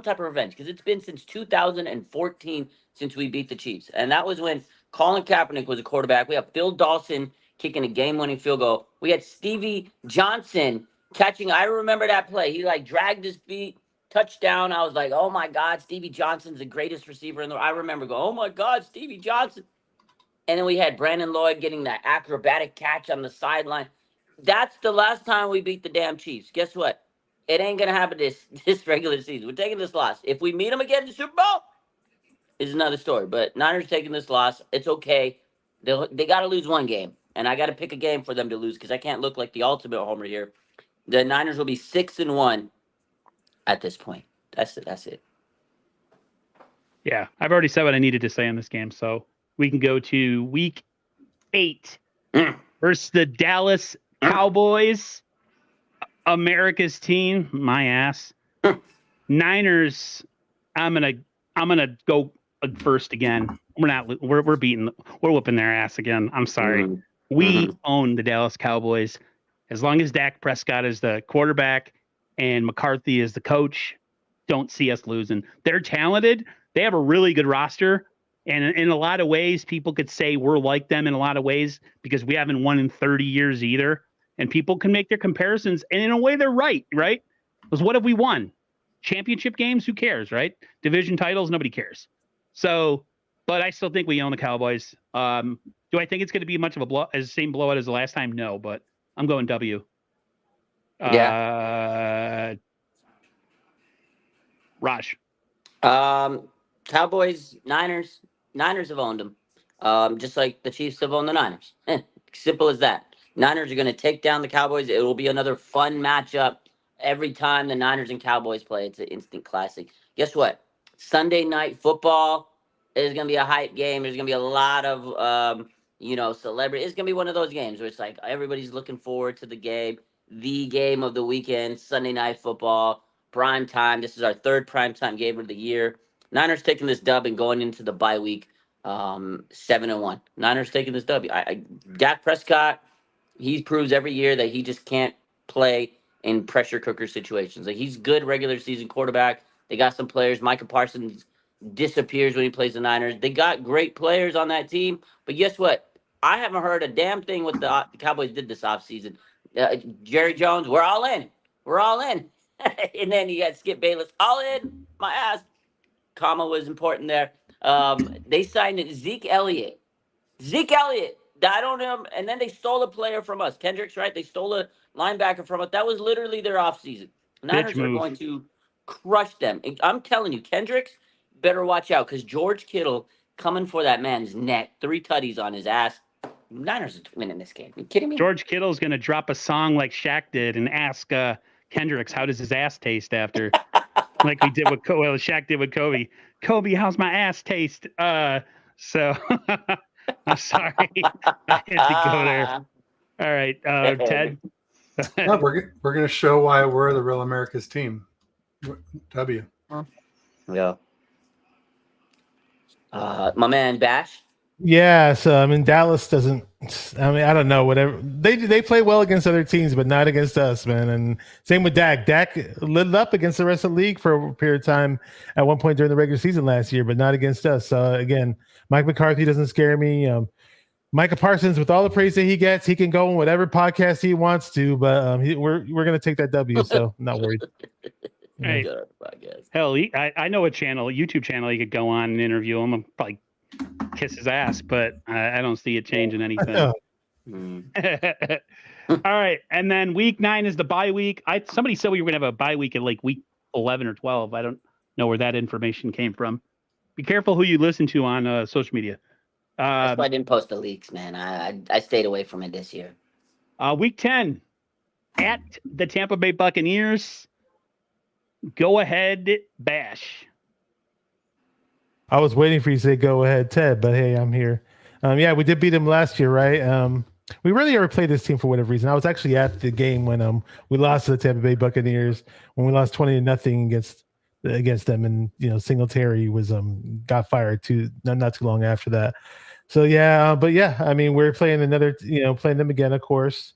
type of revenge, because it's been since 2014 since we beat the Chiefs. And that was when Colin Kaepernick was a quarterback. We have Phil Dawson kicking a game-winning field goal. We had Stevie Johnson catching. I remember that play. He dragged his feet, touchdown. I was like, oh my God, Stevie Johnson's the greatest receiver in the world. I remember going, oh my God, Stevie Johnson. And then we had Brandon Lloyd getting that acrobatic catch on the sideline. That's the last time we beat the damn Chiefs. Guess what? It ain't going to happen this regular season. We're taking this loss. If we meet them again in the Super Bowl, is another story. But Niners taking this loss. It's okay. They got to lose one game. And I got to pick a game for them to lose, because I can't look like the ultimate homer here. The Niners will be 6-1 at this point. That's it. Yeah, I've already said what I needed to say on this game. So we can go to week 8 versus the Dallas Cowboys, America's team. My ass. Niners. I'm gonna go first again. We're whooping their ass again. I'm sorry. We own the Dallas Cowboys. As long as Dak Prescott is the quarterback and McCarthy is the coach, don't see us losing. They're talented. They have a really good roster. And in a lot of ways, people could say we're like them in a lot of ways, because we haven't won in 30 years either. And people can make their comparisons. And in a way, they're right? Because what have we won? Championship games? Who cares, right? Division titles? Nobody cares. So, but I still think we own the Cowboys. Do I think it's going to be much of the same blowout as the last time? No, but I'm going W. Yeah. Raj. Cowboys, Niners have owned them. Just like the Chiefs have owned the Niners. Simple as that. Niners are going to take down the Cowboys. It will be another fun matchup every time the Niners and Cowboys play. It's an instant classic. Guess what? Sunday night football is going to be a hype game. There's going to be a lot of, celebrity. It's going to be one of those games where it's like everybody's looking forward to the game of the weekend, Sunday night football, prime time. This is our 3rd prime time game of the year. Niners taking this dub and going into the bye week 7-1. Niners taking this dub. Dak Prescott, he proves every year that he just can't play in pressure cooker situations. Like, he's good regular season quarterback. They got some players. Micah Parsons disappears when he plays the Niners. They got great players on that team. But guess what? I haven't heard a damn thing what the Cowboys did this offseason. Jerry Jones, we're all in. And then you got Skip Bayless, all in, my ass. Comma was important there. They signed Zeke Elliott. Zeke Elliott. I don't know. And then they stole a player from us. Kendricks, right? They stole a linebacker from us. That was literally their offseason. Niners are going to crush them. I'm telling you, Kendricks better watch out because George Kittle coming for that man's neck. 3 tutties on his ass. Niners are winning this game. Are you kidding me? George Kittle's going to drop a song like Shaq did and ask Kendricks, how does his ass taste after? Like we did with Shaq did with Kobe. Kobe, how's my ass taste? So I'm sorry. I had to go there. All right, Ted. Yeah, we're going to show why we're the real America's team. W. Yeah. My man Bash. Yeah, so I mean Dallas doesn't. I mean I don't know. Whatever they play well against other teams, but not against us, man. And same with Dak. Dak lit up against the rest of the league for a period of time at one point during the regular season last year, but not against us. Again, Mike McCarthy doesn't scare me. Micah Parsons, with all the praise that he gets, he can go on whatever podcast he wants to. But we're gonna take that W, so I'm not worried. Hey, hell, I know a YouTube channel he could go on and interview him. I'm probably kiss his ass, but I don't see it changing anything. All right, and then week 9 is the bye week. Somebody said we were gonna have a bye week at like week 11 or 12. I don't know where that information came from. Be careful who you listen to on social media. That's why I didn't post the leaks, man. I stayed away from it this year. Week 10 at the Tampa Bay Buccaneers. Go ahead, Bash. I was waiting for you to say go ahead, Ted, but hey, I'm here. Yeah, we did beat them last year, right? We really ever played this team for whatever reason. I was actually at the game when we lost to the Tampa Bay Buccaneers when we lost 20-0 against them, and Singletary was got fired not too long after that. So yeah, but yeah, I mean we're playing playing them again, of course.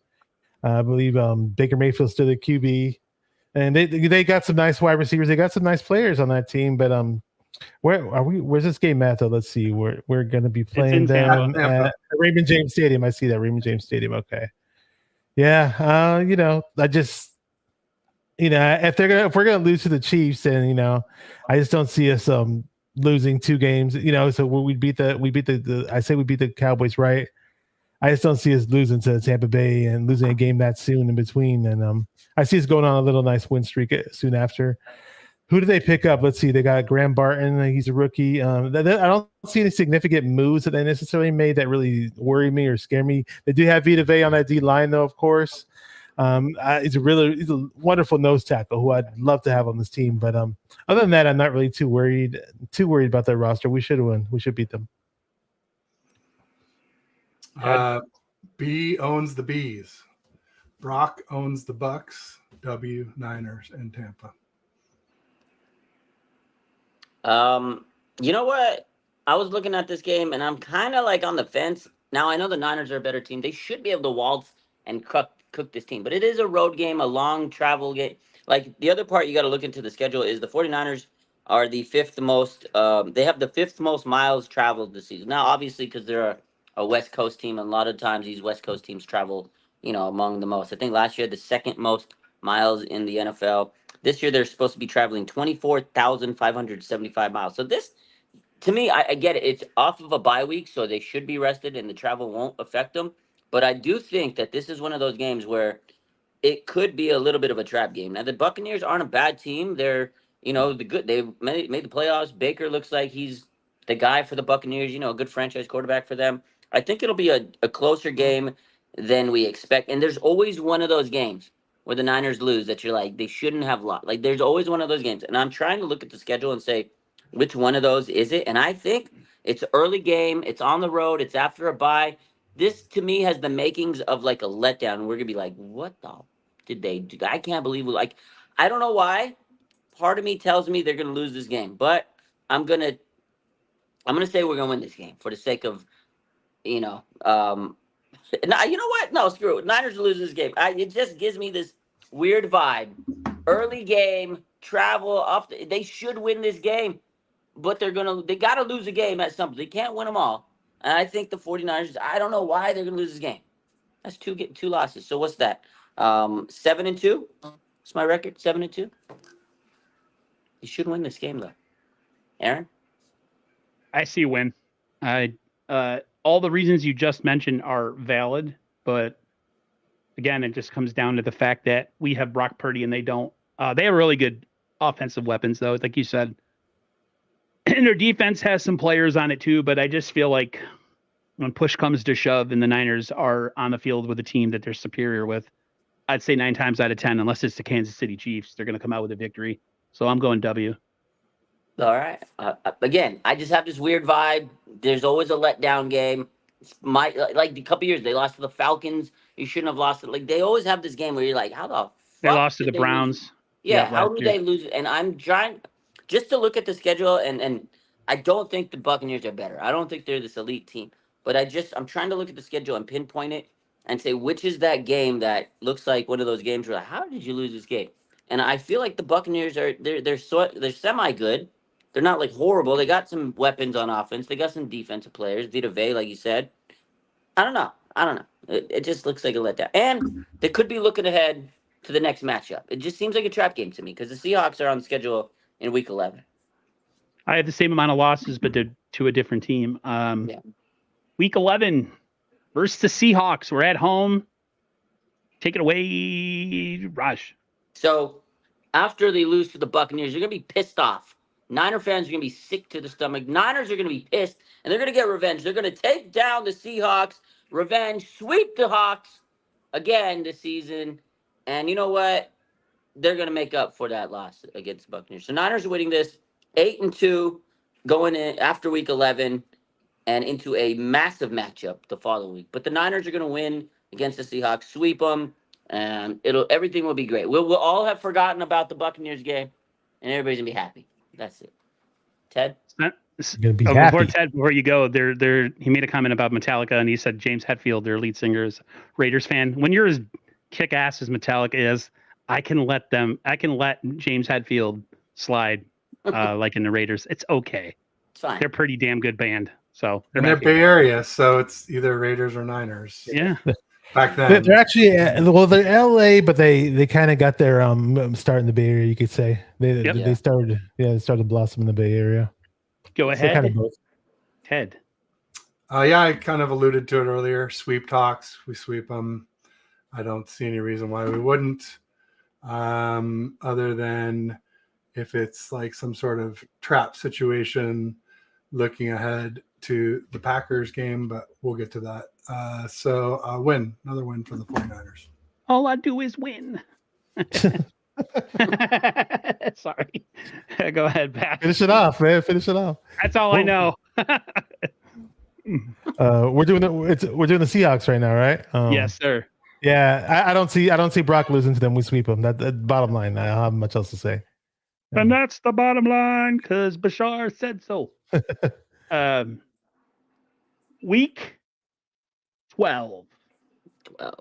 I believe Baker Mayfield's still the QB, and they got some nice wide receivers. They got some nice players on that team, but where are we? Where's this game at? Though, let's see. We're going to be playing them at Raymond James Stadium. I see that Raymond James Stadium. Okay, yeah. I just, if we're gonna lose to the Chiefs, then I just don't see us losing 2 games. So we beat the I say we beat the Cowboys, right? I just don't see us losing to Tampa Bay and losing a game that soon in between. And I see us going on a little nice win streak soon after. Who do they pick up? Let's see. They got Graham Barton. He's a rookie. I don't see any significant moves that they necessarily made that really worry me or scare me. They do have Vita Vea on that D line, though, of course. He's a wonderful nose tackle who I'd love to have on this team. But other than that, I'm not really too worried about their roster. We should win. We should beat them. B owns the Bees. Brock owns the Bucks. W, Niners, and Tampa. You know what? I was looking at this game and I'm kind of like on the fence. Now I know the Niners are a better team. They should be able to waltz and cook this team, but it is a road game, a long travel game. Like the other part you got to look into the schedule is the 49ers are the 5th most, they have the 5th most miles traveled this season. Now, obviously, because they're a West Coast team, and a lot of times these West Coast teams travel, among the most. I think last year, the 2nd most miles in the NFL. This year, they're supposed to be traveling 24,575 miles. So this, to me, I get it. It's off of a bye week, so they should be rested, and the travel won't affect them. But I do think that this is one of those games where it could be a little bit of a trap game. Now, the Buccaneers aren't a bad team. They're, they made the playoffs. Baker looks like he's the guy for the Buccaneers, a good franchise quarterback for them. I think it'll be a closer game than we expect. And there's always one of those games where the Niners lose that you're like, they shouldn't have lost. Like, there's always one of those games. And I'm trying to look at the schedule and say, which one of those is it? And I think it's early game. It's on the road. It's after a bye. This, to me, has the makings of like a letdown. We're going to be like, what the did they do? I can't believe I don't know why. Part of me tells me they're going to lose this game. But I'm going to say we're going to win this game for the sake of, you know what? No, screw it. Niners lose this game. It just gives me this weird vibe. Early game, travel off. They should win this game, but they got to lose a game at something. They can't win them all. And I think the 49ers, I don't know why they're going to lose this game. That's two losses. So what's that? 7-2? That's my record, 7-2. You should win this game, though. Aaron? I see a win. All the reasons you just mentioned are valid, but again, it just comes down to the fact that we have Brock Purdy and they don't. They have really good offensive weapons, though, like you said. And their defense has some players on it too, but I just feel like when push comes to shove and the Niners are on the field with a team that they're superior with, I'd say 9 times out of 10, unless it's the Kansas City Chiefs, they're going to come out with a victory. So I'm going W. All right. Again, I just have this weird vibe. There's always a letdown game. It's like a couple years they lost to the Falcons. You shouldn't have lost it. Like they always have this game where you're like, how the fuck They lost to did the they lose? Browns. Yeah, how last did year. they lose? And I'm trying just to look at the schedule, and I don't think the Buccaneers are better. I don't think they're this elite team. But I'm trying to look at the schedule and pinpoint it and say which is that game that looks like one of those games where like, how did you lose this game? And I feel like the Buccaneers they're semi good. They're not like horrible. They got some weapons on offense. They got some defensive players. Vita Vey, like you said. I don't know. It just looks like a letdown. And they could be looking ahead to the next matchup. It just seems like a trap game to me because the Seahawks are on the schedule in Week 11. I have the same amount of losses, but to a different team. Week 11 versus the Seahawks. We're at home. Take it away, Raj. So after they lose to the Buccaneers, you're going to be pissed off. Niner fans are going to be sick to the stomach. Niners are going to be pissed, and they're going to get revenge. They're going to take down the Seahawks, revenge, sweep the Hawks again this season. And you know what? They're going to make up for that loss against the Buccaneers. So Niners are winning this 8-2 going in after Week 11 and into a massive matchup the following week. But the Niners are going to win against the Seahawks, sweep them, and everything will be great. We'll all have forgotten about the Buccaneers game, and everybody's going to be happy. That's it. Ted? Before you go, he made a comment about Metallica, and he said James Hetfield, their lead singer, is a Raiders fan. When you're as kick-ass as Metallica is, I can let James Hetfield slide like in the Raiders. It's okay. It's fine. They're a pretty damn good band. So they're Bay Area, so it's either Raiders or Niners. Yeah. Back then. They're actually they're LA, but they kind of got their start in the Bay Area, you could say. They started to blossom in the Bay Area. Go ahead. Kind of both. Ted. I kind of alluded to it earlier. Sweep talks, we sweep them. I don't see any reason why we wouldn't, other than if it's like some sort of trap situation looking ahead to the Packers game, but we'll get to that. So another win for the 49ers. All I do is win. Sorry. Go ahead, Pat. Finish it off, man. Finish it off. That's all I know. We're doing the Seahawks right now, right? Yes, sir. Yeah, I don't see Brock losing to them. We sweep them. That bottom line. I don't have much else to say. And that's the bottom line because Bashar said so. Week 12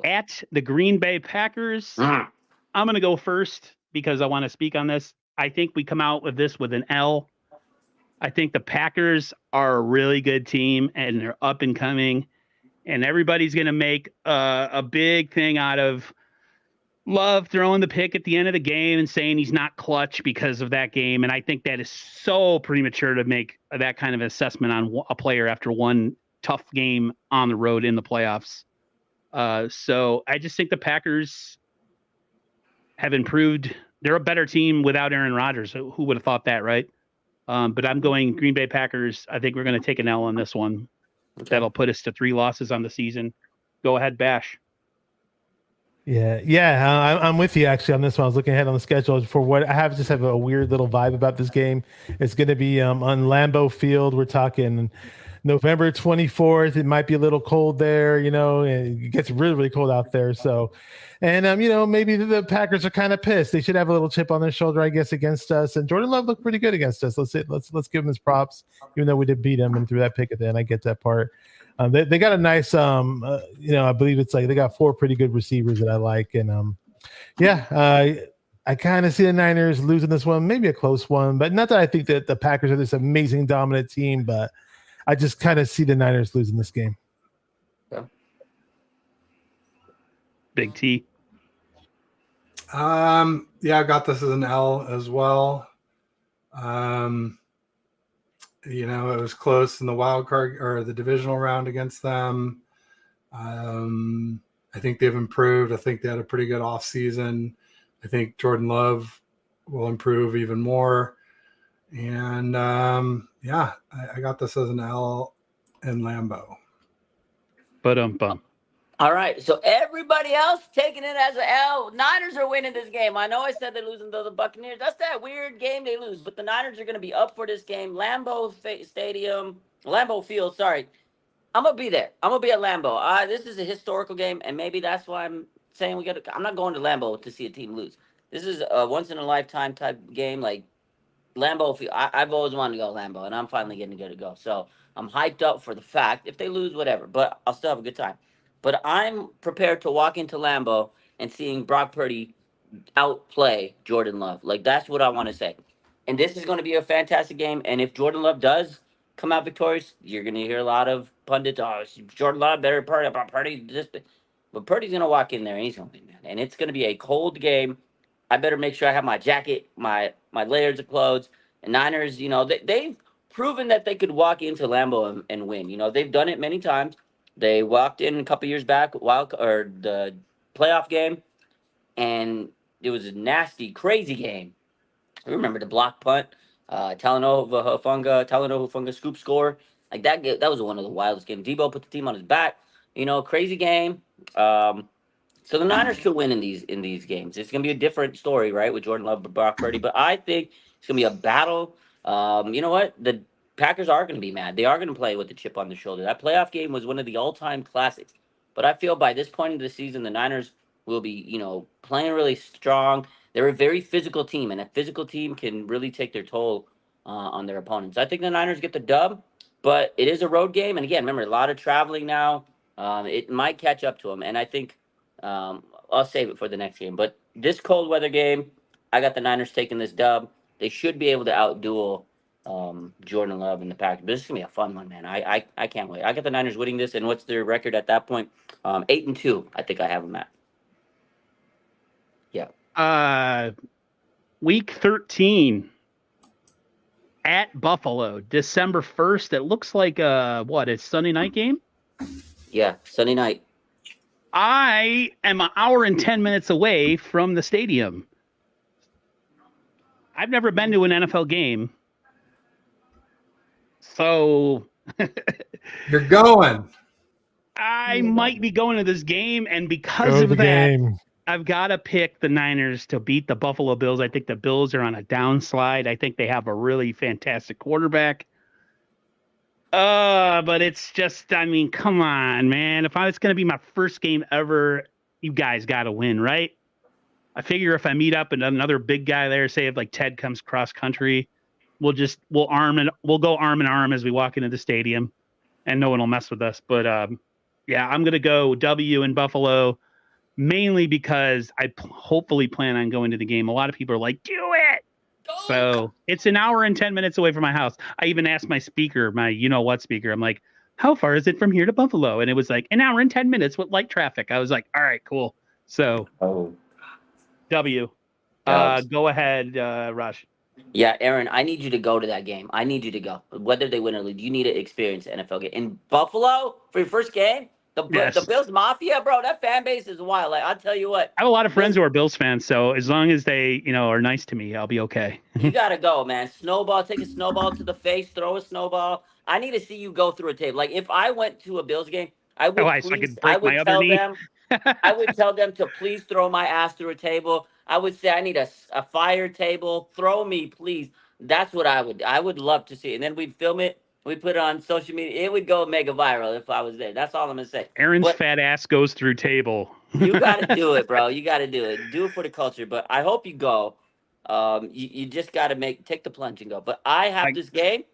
at the Green Bay Packers. I'm going to go first because I want to speak on this. I think we come out with this with an L. I think the Packers are a really good team and they're up and coming, and everybody's going to make a big thing out of Love throwing the pick at the end of the game and saying he's not clutch because of that game. And I think that is so premature to make that kind of assessment on a player after one tough game on the road in the playoffs. So I just think the Packers have improved. They're a better team without Aaron Rodgers. Who would have thought that, right? But I'm going Green Bay Packers. I think we're going to take an L on this one. Okay. That'll put us to 3 losses on the season. Go ahead, Bash. Yeah, I'm with you actually on this one. I was looking ahead on the schedule for what I just have a weird little vibe about this game. It's going to be on Lambeau Field. We're talking November 24th. It might be a little cold there, and it gets really, really cold out there. So, and maybe the Packers are kind of pissed. They should have a little chip on their shoulder, I guess, against us. And Jordan Love looked pretty good against us. Let's give him his props, even though we did beat him and threw that pick at the end. I get that part. They got a nice, I believe it's like they got 4 pretty good receivers that I like. And, I kind of see the Niners losing this one, maybe a close one. But not that I think that the Packers are this amazing, dominant team, but I just kind of see the Niners losing this game. Yeah. Big T. I got this as an L as well. You know, it was close in the wild card or the divisional round against them. I think they've improved. I think they had a pretty good offseason. I think Jordan Love will improve even more. And yeah, I got this as an L in Lambeau. But All right, so everybody else taking it as an L. Niners are winning this game. I know I said they're losing to the Buccaneers. That's that weird game they lose, but the Niners are going to be up for this game. Lambeau Field, sorry. I'm going to be there. I'm going to be at Lambeau. This is a historical game, and maybe that's why I'm saying I'm not going to Lambeau to see a team lose. This is a once-in-a-lifetime type game, like Lambeau Field. I've always wanted to go to Lambeau, and I'm finally getting to go. So I'm hyped up for the fact. If they lose, whatever, but I'll still have a good time. But I'm prepared to walk into Lambeau and seeing Brock Purdy outplay Jordan Love. Like, that's what I want to say. And this is going to be a fantastic game. And if Jordan Love does come out victorious, you're going to hear a lot of pundits, oh, Jordan Love better Purdy. But Purdy's going to walk in there and he's going to win, man. And it's going to be a cold game. I better make sure I have my jacket, my layers of clothes. And Niners, you know, they've proven that they could walk into Lambeau and win. You know, they've done it many times. They walked in a couple years back, the playoff game, and it was a nasty, crazy game. I remember the block punt, Talanoa Hufanga scoop score. Like that was one of the wildest games. Debo put the team on his back. You know, crazy game. So the Niners could win in these games. It's gonna be a different story, right, with Jordan Love and Brock Purdy. But I think it's gonna be a battle. You know what? The Packers are going to be mad. They are going to play with the chip on their shoulder. That playoff game was one of the all-time classics. But I feel by this point of the season, the Niners will be, you know, playing really strong. They're a very physical team, and a physical team can really take their toll on their opponents. I think the Niners get the dub, but it is a road game. And again, remember, a lot of traveling now. It might catch up to them. And I think I'll save it for the next game. But this cold weather game, I got the Niners taking this dub. They should be able to outduel Jordan Love and the Packers. But this is gonna be a fun one, man. I can't wait. I got the Niners winning this, and what's their record at that point? 8-2. I think I have them at. Yeah. Week 13 at Buffalo, December 1st. It looks like it's Sunday night game? Yeah, Sunday night. I am an hour and 10 minutes away from the stadium. I've never been to an NFL game. So you're going. I might be going to this game, and because of that, I've got to pick the Niners to beat the Buffalo Bills. I think the Bills are on a downslide. I think they have a really fantastic quarterback. But it's just, I mean, come on, man. If it's going to be my first game ever, you guys got to win, right? I figure if I meet up and another big guy there, say if like Ted comes cross country, we'll go arm in arm as we walk into the stadium, and no one will mess with us. But yeah, I'm gonna go W in Buffalo, mainly because I hopefully plan on going to the game. A lot of people are like, do it. So it's an hour and 10 minutes away from my house. I even asked my speaker, my speaker. I'm like, how far is it from here to Buffalo? And it was like an hour and 10 minutes with light traffic. I was like, all right, cool. So W. Go ahead, Rush. Yeah, Aaron, I need you to go to that game. I need you to go. Whether they win or lose, you need to experience the NFL game. In Buffalo, for your first game, the Bills Mafia, bro, that fan base is wild. Like, I'll tell you what. I have a lot of friends who are Bills fans, so as long as they, are nice to me, I'll be okay. You got to go, man. Snowball, take a snowball to the face, throw a snowball. I need to see you go through a table. Like, if I went to a Bills game, I would tell them to please throw my ass through a table. I would say I need a fire table. Throw me, please. That's what I would love to see. And then we'd film it. We'd put it on social media. It would go mega viral if I was there. That's all I'm going to say. Aaron's fat ass goes through table. You got to do it, bro. You got to do it. Do it for the culture. But I hope you go. You just got to take the plunge and go. But I have this game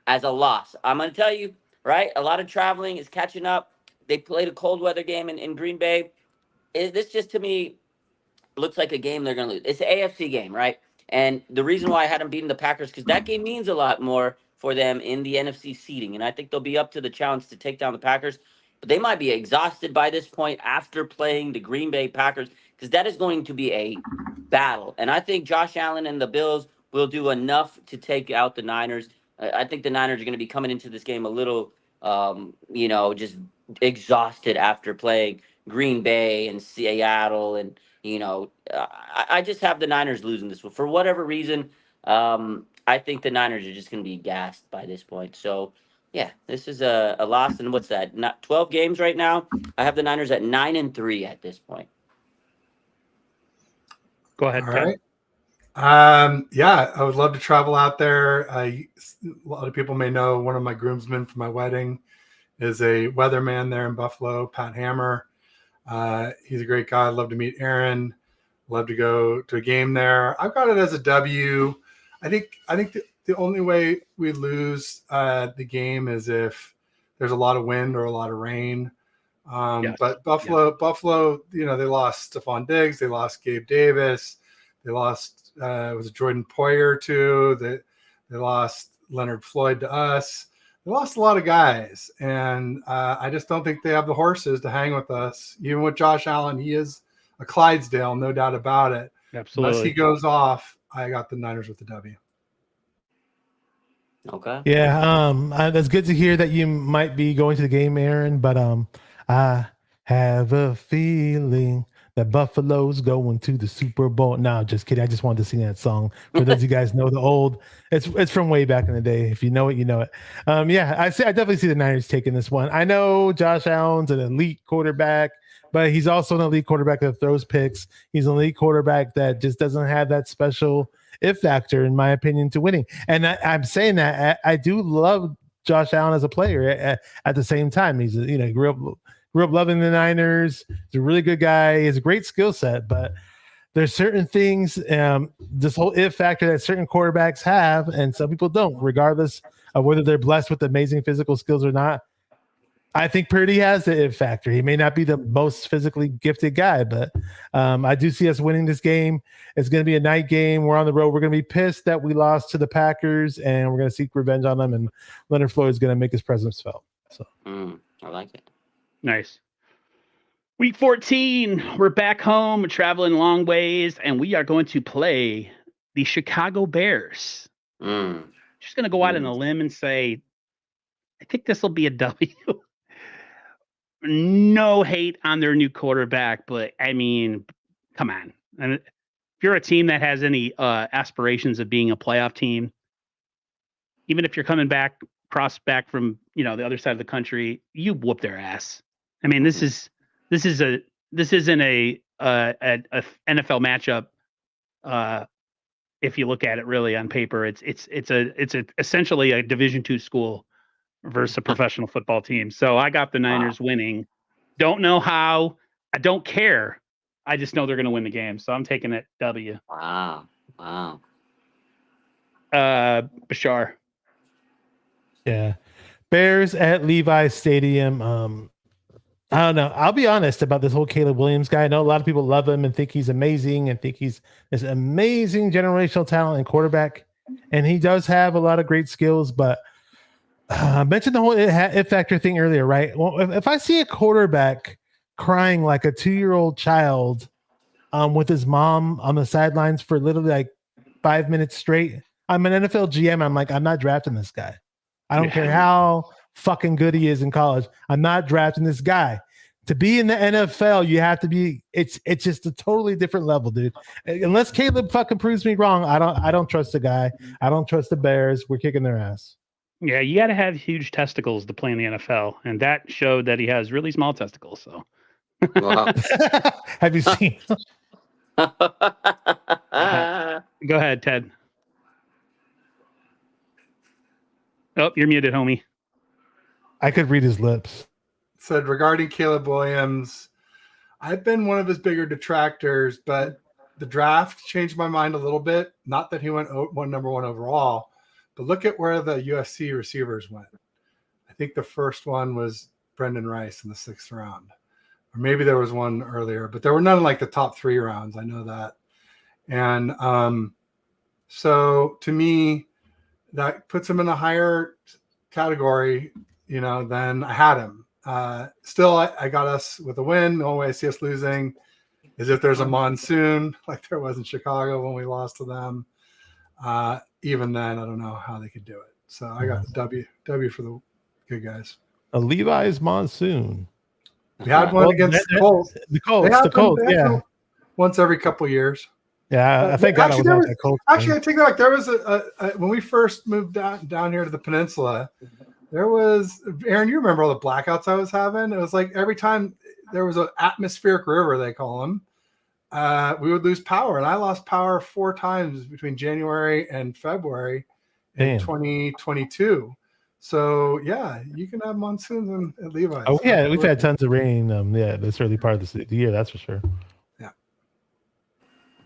as a loss. I'm going to tell you, right? A lot of traveling is catching up. They played a cold weather game in Green Bay. This just, to me, looks like a game they're going to lose. It's an AFC game, right? And the reason why I had them beating the Packers, because that game means a lot more for them in the NFC seeding. And I think they'll be up to the challenge to take down the Packers. But they might be exhausted by this point after playing the Green Bay Packers, because that is going to be a battle. And I think Josh Allen and the Bills will do enough to take out the Niners. I think the Niners are going to be coming into this game a little, just exhausted after playing Green Bay and Seattle, and I just have the Niners losing this one for whatever reason. I think the Niners are just going to be gassed by this point. So yeah, this is a loss. And what's that? Not 12 games right now. I have the Niners at 9-3 at this point. Go ahead, All Ted. right. Yeah, I would love to travel out there. A lot of people may know one of my groomsmen for my wedding is a weatherman there in Buffalo, Pat Hammer. He's a great guy. I'd love to meet Aaron. Love to go to a game there. I've got it as a W. I think the only way we lose the game is if there's a lot of wind or a lot of rain. Yes. But Buffalo, they lost Stephon Diggs. They lost Gabe Davis. They lost, was it Jordan Poyer too? They lost Leonard Floyd to us. They lost a lot of guys. And I just don't think they have the horses to hang with us. Even with Josh Allen, he is a Clydesdale, no doubt about it. Absolutely. Unless he goes off, I got the Niners with the W. Okay. Yeah, that's good to hear that you might be going to the game, Aaron. But I have a feeling that Buffalo's going to the Super Bowl. No, just kidding. I just wanted to sing that song. For those of you guys know the old, it's from way back in the day. If you know it, you know it. Yeah, I definitely see the Niners taking this one. I know Josh Allen's an elite quarterback, but he's also an elite quarterback that throws picks. He's an elite quarterback that just doesn't have that special if factor, in my opinion, to winning. And I'm saying that I do love Josh Allen as a player. At the same time, he's grew up loving the Niners. He's a really good guy. He has a great skill set, but there's certain things, this whole if factor that certain quarterbacks have, and some people don't, regardless of whether they're blessed with amazing physical skills or not. I think Purdy has the if factor. He may not be the most physically gifted guy, but I do see us winning this game. It's going to be a night game. We're on the road. We're going to be pissed that we lost to the Packers, and we're going to seek revenge on them, and Leonard Floyd is going to make his presence felt. So I like it. Nice. Week 14, we're back home, traveling long ways, and we are going to play the Chicago Bears. Just going to go out on a limb and say, I think this will be a W. No hate on their new quarterback, but I mean, come on. And if you're a team that has any aspirations of being a playoff team, even if you're coming back from the other side of the country, you whoop their ass. I mean, this isn't a NFL matchup. If you look at it really on paper, it's essentially a Division II school versus a professional football team. So I got the Niners winning. Don't know how. I don't care. I just know they're going to win the game. So I'm taking it W. Wow. Bashar. Yeah. Bears at Levi's Stadium. I don't know. I'll be honest about this whole Caleb Williams guy. I know a lot of people love him and think he's amazing and think he's this amazing generational talent and quarterback. And he does have a lot of great skills, but I mentioned the whole if factor thing earlier, right? Well, if I see a quarterback crying like a 2-year-old child with his mom on the sidelines for literally like 5 minutes straight, I'm an NFL GM. I'm like, I'm not drafting this guy. I don't care how fucking good he is in college. I'm not drafting this guy. To be in the NFL, you have to be. It's just a totally different level, dude. Unless Caleb fucking proves me wrong, I don't trust the guy. I don't trust the Bears. We're kicking their ass. Yeah, you got to have huge testicles to play in the NFL, and that showed that he has really small testicles. So, Wow. Have you seen? Go ahead, Ted. Oh, you're muted, homie. I could read his lips. Said regarding Caleb Williams, I've been one of his bigger detractors, but the draft changed my mind a little bit. Not that he went number one overall, but look at where the USC receivers went. I think the first one was Brendan Rice in the 6th round. Or maybe there was one earlier, but there were none in like the top 3 rounds. I know that. And so to me, that puts him in a higher category, than I had him. Still, I got us with a win. The only way I see us losing is if there's a monsoon like there was in Chicago when we lost to them. Even then, I don't know how they could do it. So I got W for the good guys. A Levi's monsoon. We had one against the Colts. The Colts, yeah. Once every couple of years. Yeah, I think actually, I was that Colts. Actually, I take that back. There was when we first moved down here to the peninsula, there was, Aaron, you remember all the blackouts I was having? It was like every time there was an atmospheric river, they call them, we would lose power. And I lost power 4 times between January and February in 2022. So, yeah, you can have monsoons at Levi's. Oh, yeah, we've had tons of rain. This early part of the year, that's for sure. Yeah.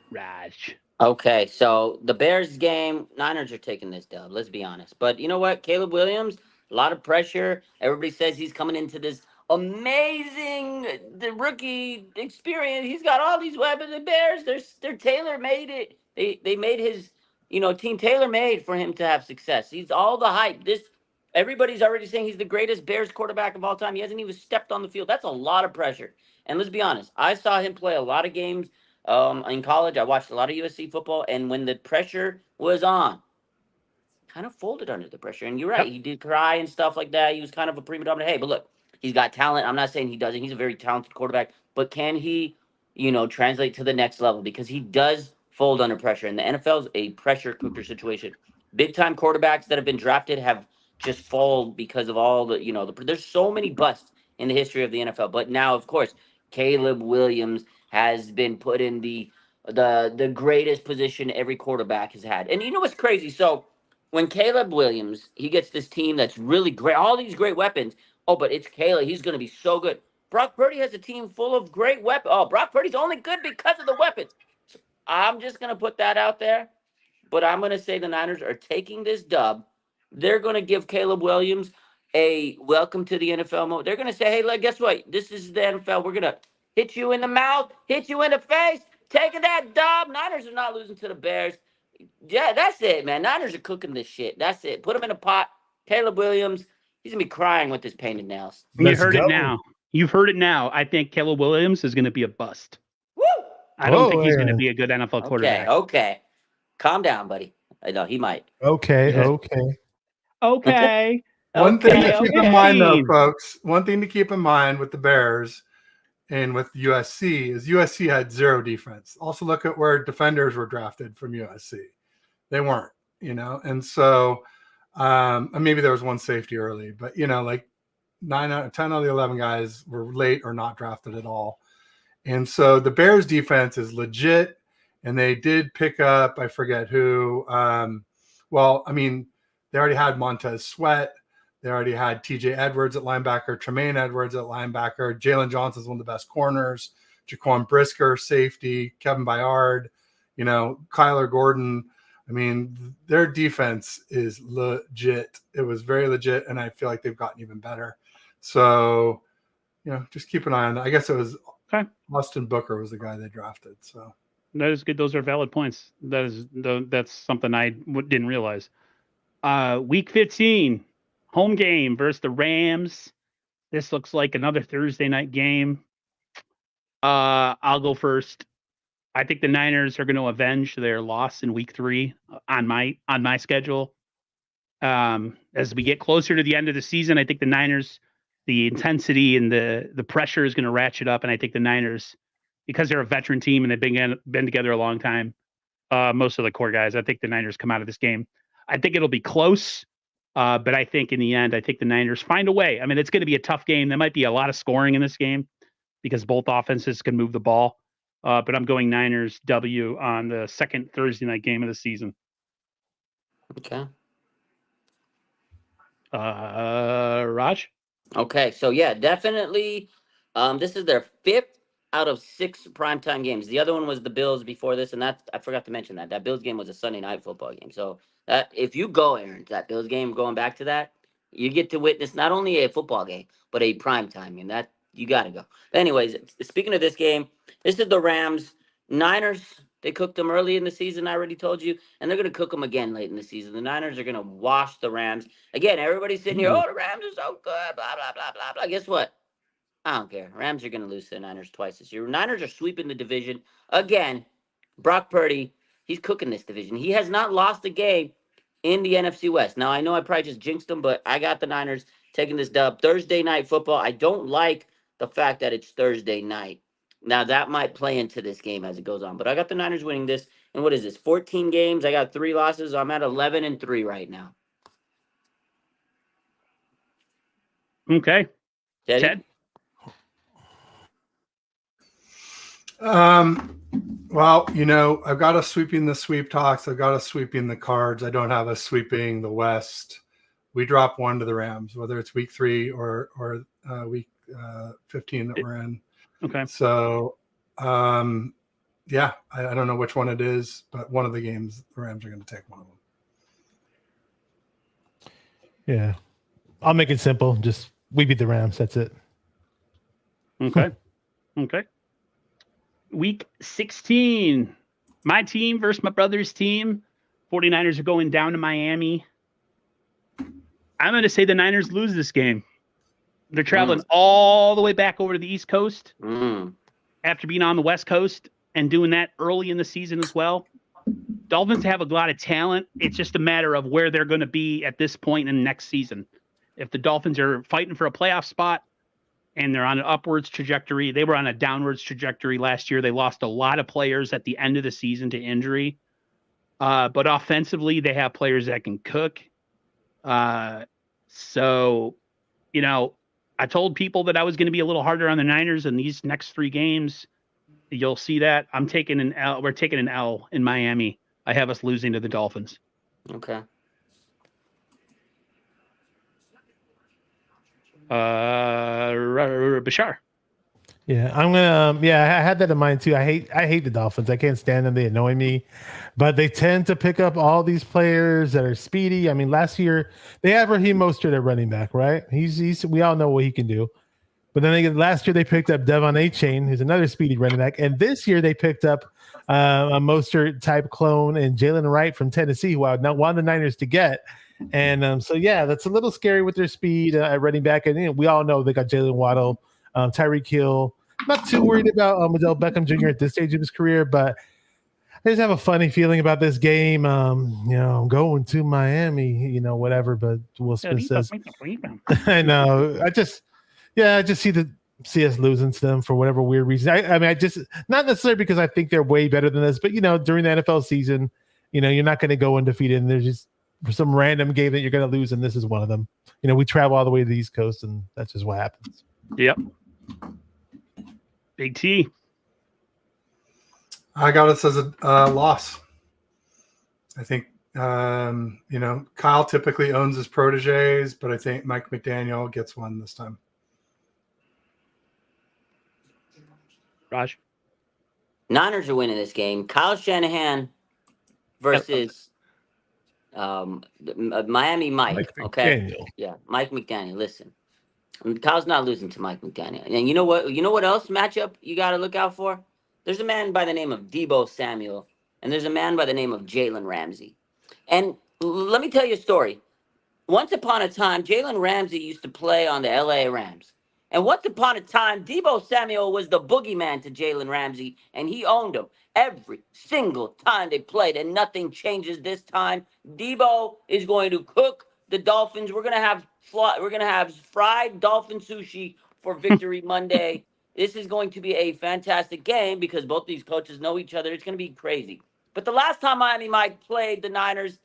Raj. Okay, so the Bears game, Niners are taking this dub, let's be honest. But you know what? Caleb Williams, a lot of pressure. Everybody says he's coming into this amazing the rookie experience. He's got all these weapons. The Bears, they're tailor-made it. They made his, team tailor-made for him to have success. He's all the hype. Everybody's already saying he's the greatest Bears quarterback of all time. He hasn't even stepped on the field. That's a lot of pressure. And let's be honest, I saw him play a lot of games in college. I watched a lot of USC football, and when the pressure was on, kind of folded under the pressure. And you're right, he did cry and stuff like that. He was kind of a prima donna. Hey, but look, he's got talent. I'm not saying he doesn't. He's a very talented quarterback. But can he, translate to the next level? Because he does fold under pressure. And the NFL is a pressure cooker situation. Big-time quarterbacks that have been drafted have just fold because of all the, there's so many busts in the history of the NFL. But now, of course, Caleb Williams has been put in the greatest position every quarterback has had. And you know what's crazy? So when Caleb Williams, he gets this team that's really great, all these great weapons. Oh, but it's Caleb. He's going to be so good. Brock Purdy has a team full of great weapons. Oh, Brock Purdy's only good because of the weapons. So I'm just going to put that out there. But I'm going to say the Niners are taking this dub. They're going to give Caleb Williams a welcome to the NFL mode. They're going to say, hey, look, guess what? This is the NFL. We're going to hit you in the mouth, hit you in the face, taking that dub. Niners are not losing to the Bears. Yeah, that's it, man. Niners are cooking this shit. That's it. Put him in a pot. Caleb Williams, he's going to be crying with his painted nails. You heard it now. You've heard it now. I think Caleb Williams is going to be a bust. Woo! I don't think he's going to be a good NFL quarterback. Okay. Calm down, buddy. I know he might. Okay. One thing to keep in mind, though, folks, one thing to keep in mind with the Bears and with USC is USC had 0 defense. Also, look at where defenders were drafted from USC. They weren't, and so maybe there was one safety early, but, like 9 out of 10 of the 11 guys were late or not drafted at all. And so the Bears defense is legit, and they did pick up, I forget who. They already had Montez Sweat. They already had TJ Edwards at linebacker, Tremaine Edwards at linebacker. Jalen Johnson's one of the best corners. Jaquan Brisker, safety. Kevin Byard, Kyler Gordon. Their defense is legit. It was very legit, and I feel like they've gotten even better. So, just keep an eye on that. I guess it was Austin Booker was the guy they drafted. So that is good. Those are valid points. That's something I didn't realize. Week 15. Home game versus the Rams. This looks like another Thursday night game. I'll go first. I think the Niners are going to avenge their loss in week 3 on my schedule. As we get closer to the end of the season, I think the Niners, the intensity and the pressure is going to ratchet up. And I think the Niners, because they're a veteran team and they've been together a long time, most of the core guys, I think the Niners come out of this game. I think it'll be close. But I think in the end, I think the Niners find a way. It's going to be a tough game. There might be a lot of scoring in this game because both offenses can move the ball. But I'm going Niners W on the second Thursday night game of the season. Okay. Raj? Okay, so yeah, definitely. This is their 5th out of 6 primetime games. The other one was the Bills before this, and I forgot to mention that. That Bills game was a Sunday night football game. So that if you go, Aaron, to that Bills game, going back to that, you get to witness not only a football game, but a primetime game. That you got to go. But anyways, speaking of this game, this is the Rams. Niners, they cooked them early in the season, I already told you, and they're going to cook them again late in the season. The Niners are going to wash the Rams. Again, everybody's sitting here, the Rams are so good, blah, blah, blah, blah, blah. Guess what? I don't care. Rams are going to lose to the Niners twice this year. Niners are sweeping the division. Again, Brock Purdy, he's cooking this division. He has not lost a game in the NFC West. Now, I know I probably just jinxed them, but I got the Niners taking this dub. Thursday night football. I don't like the fact that it's Thursday night. Now, that might play into this game as it goes on, but I got the Niners winning this. And what is this? 14 games. I got 3 losses. I'm at 11-3 right now. Okay. Teddy? Ted? Well, I've got us sweeping the sweep talks. I've got us sweeping the cards. I don't have us sweeping the West. We drop 1 to the Rams, whether it's week 3 or week 15 that we're in. Okay. So, yeah, I don't know which one it is, but one of the games, the Rams are going to take one of them. Yeah. I'll make it simple. Just we beat the Rams. That's it. Okay. Okay. Week 16. My team versus my brother's team. 49ers are going down to Miami. I'm going to say the Niners lose this game. They're traveling all the way back over to the East Coast after being on the West Coast and doing that early in the season as well. Dolphins have a lot of talent. It's just a matter of where they're going to be at this point in the next season. If the Dolphins are fighting for a playoff spot and they're on an upwards trajectory, they were on a downwards trajectory last year. They lost a lot of players at the end of the season to injury. But offensively, they have players that can cook. So, I told people that I was going to be a little harder on the Niners in these next 3 games. You'll see that. I'm taking an L. We're taking an L in Miami. I have us losing to the Dolphins. Okay. Bashar. Yeah, I'm gonna. I had that in mind too. I hate the Dolphins. I can't stand them. They annoy me, but they tend to pick up all these players that are speedy. I mean, last year they had Raheem Mostert at running back, right? He's we all know what he can do. But then last year they picked up Devon Achane, who's another speedy running back, and this year they picked up a Mostert type clone and Jalen Wright from Tennessee, who I wanted the Niners to get. And so that's a little scary with their speed at running back. And we all know they got Jalen Waddle, Tyreek Hill. Not too worried about Odell Beckham Jr. at this stage of his career, but I just have a funny feeling about this game. I'm going to Miami, whatever. But Will Smith says, I know. I just see us losing to them for whatever weird reason. I just not necessarily because I think they're way better than us, but during the NFL season, you're not going to go undefeated, and there's just some random game that you're going to lose, and this is one of them. We travel all the way to the East Coast, and that's just what happens. Yep. Big T. I got us as a loss. I think, Kyle typically owns his proteges, but I think Mike McDaniel gets one this time. Raj? Niners are winning this game. Kyle Shanahan versus Miami Mike. Okay. Yeah, Mike McDaniel. Listen, Kyle's not losing to Mike McDaniel. And you know what? You know what else matchup you got to look out for? There's a man by the name of Deebo Samuel, and there's a man by the name of Jalen Ramsey. And let me tell you a story. Once upon a time, Jalen Ramsey used to play on the LA Rams. And once upon a time, Deebo Samuel was the boogeyman to Jalen Ramsey, and he owned him every single time they played, and nothing changes this time. Deebo is going to cook the Dolphins. We're gonna have fried dolphin sushi for Victory Monday. This is going to be a fantastic game because both these coaches know each other. It's going to be crazy. But the last time Miami Mike played the Niners,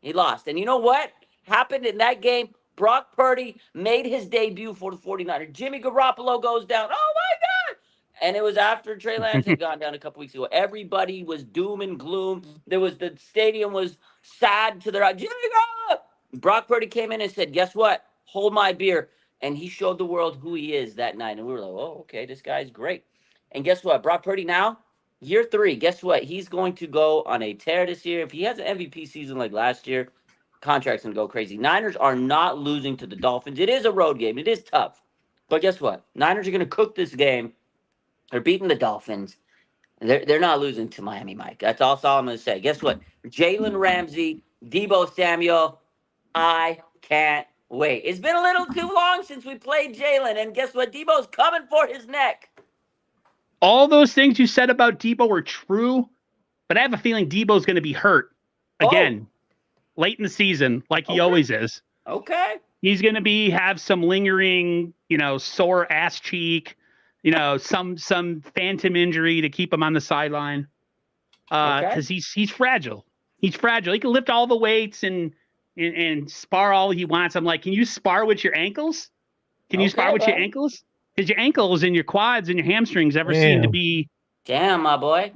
he lost. And you know what happened in that game? Brock Purdy made his debut for the 49ers. Jimmy Garoppolo goes down. Oh, my God. And it was after Trey Lance had gone down a couple weeks ago. Everybody was doom and gloom. The stadium was sad to their eyes. Jimmy Garoppolo. Brock Purdy came in and said, guess what? Hold my beer. And he showed the world who he is that night. And we were like, oh, okay, this guy's great. And guess what? Brock Purdy now, year 3, guess what? He's going to go on a tear this year. If he has an MVP season like last year, contract's going to go crazy. Niners are not losing to the Dolphins. It is a road game. It is tough. But guess what? Niners are going to cook this game. They're beating the Dolphins. They're not losing to Miami Mike. That's all I'm going to say. Guess what? Jalen Ramsey, Deebo Samuel, I can't wait. It's been a little too long since we played Jalen, and guess what? Debo's coming for his neck. All those things you said about Deebo were true, but I have a feeling Deebo's going to be hurt again. late in the season, like he Okay. always is. Okay. He's going to have some lingering, sore ass cheek, some phantom injury to keep him on the sideline. Because he's fragile. He's fragile. He can lift all the weights and spar all he wants. I'm like, can you spar with your ankles? Can you spar with your ankles? Because your ankles and your quads and your hamstrings seem to be. Damn, my boy.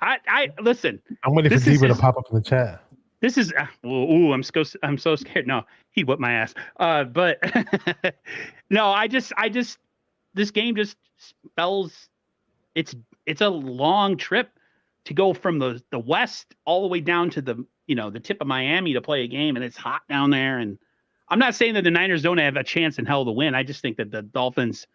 I listen. I'm waiting for Debo to pop up in the chat. This is I'm so scared. No, he'd whip my ass. But no, I just this game just spells it's a long trip to go from the west all the way down to the the tip of Miami to play a game, and it's hot down there. And I'm not saying that the Niners don't have a chance in hell to win. I just think that the Dolphins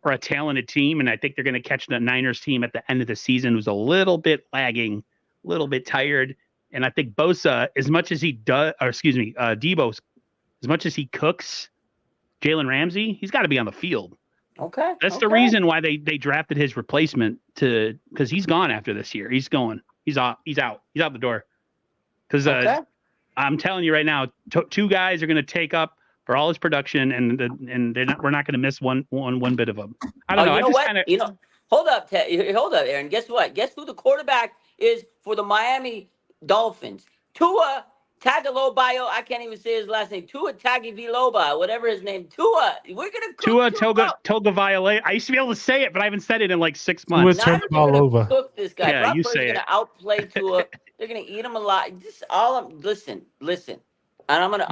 are a talented team, and I think they're going to catch the Niners team at the end of the season who's a little bit lagging, a little bit tired. And I think Bosa, as much as he does, or excuse me, Debo, as much as he cooks Jalen Ramsey, he's got to be on the field. Okay. That's the reason why they drafted his replacement because he's gone after this year. He's going. He's out. He's out the door. Because I'm telling you right now, two guys are going to take up for all his production, and we're not going to miss one bit of them. I don't know. You know what? Hold up, Aaron. Guess what? Guess who the quarterback is for the Miami Dolphins? Tua Tagovailoa. I can't even say his last name. Tua Tagovailoa, whatever his name. Tua. We're gonna cook Tagovailoa. I used to be able to say it, but I haven't said it in like 6 months. Tua Tagovailoa. Cook this guy. Yeah, you say it. Gonna outplay Tua. They're gonna eat him alive. Listen. And I'm gonna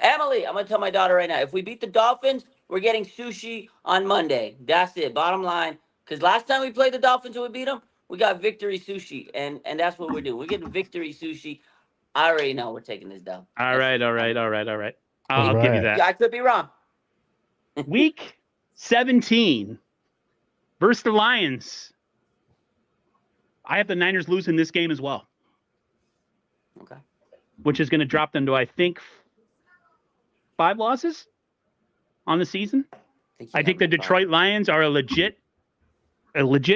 Emily. I'm gonna tell my daughter right now. If we beat the Dolphins, we're getting sushi on Monday. That's it. Bottom line. Because last time we played the Dolphins and we beat them, we got victory sushi, and that's what we're doing. We're getting victory sushi. I already know we're taking this down. All right. I'll give you that. I could be wrong. Week 17 versus the Lions. I have the Niners losing this game as well. Okay. Which is going to drop them to, I think, 5 losses on the season. I think the Detroit Lions are a legit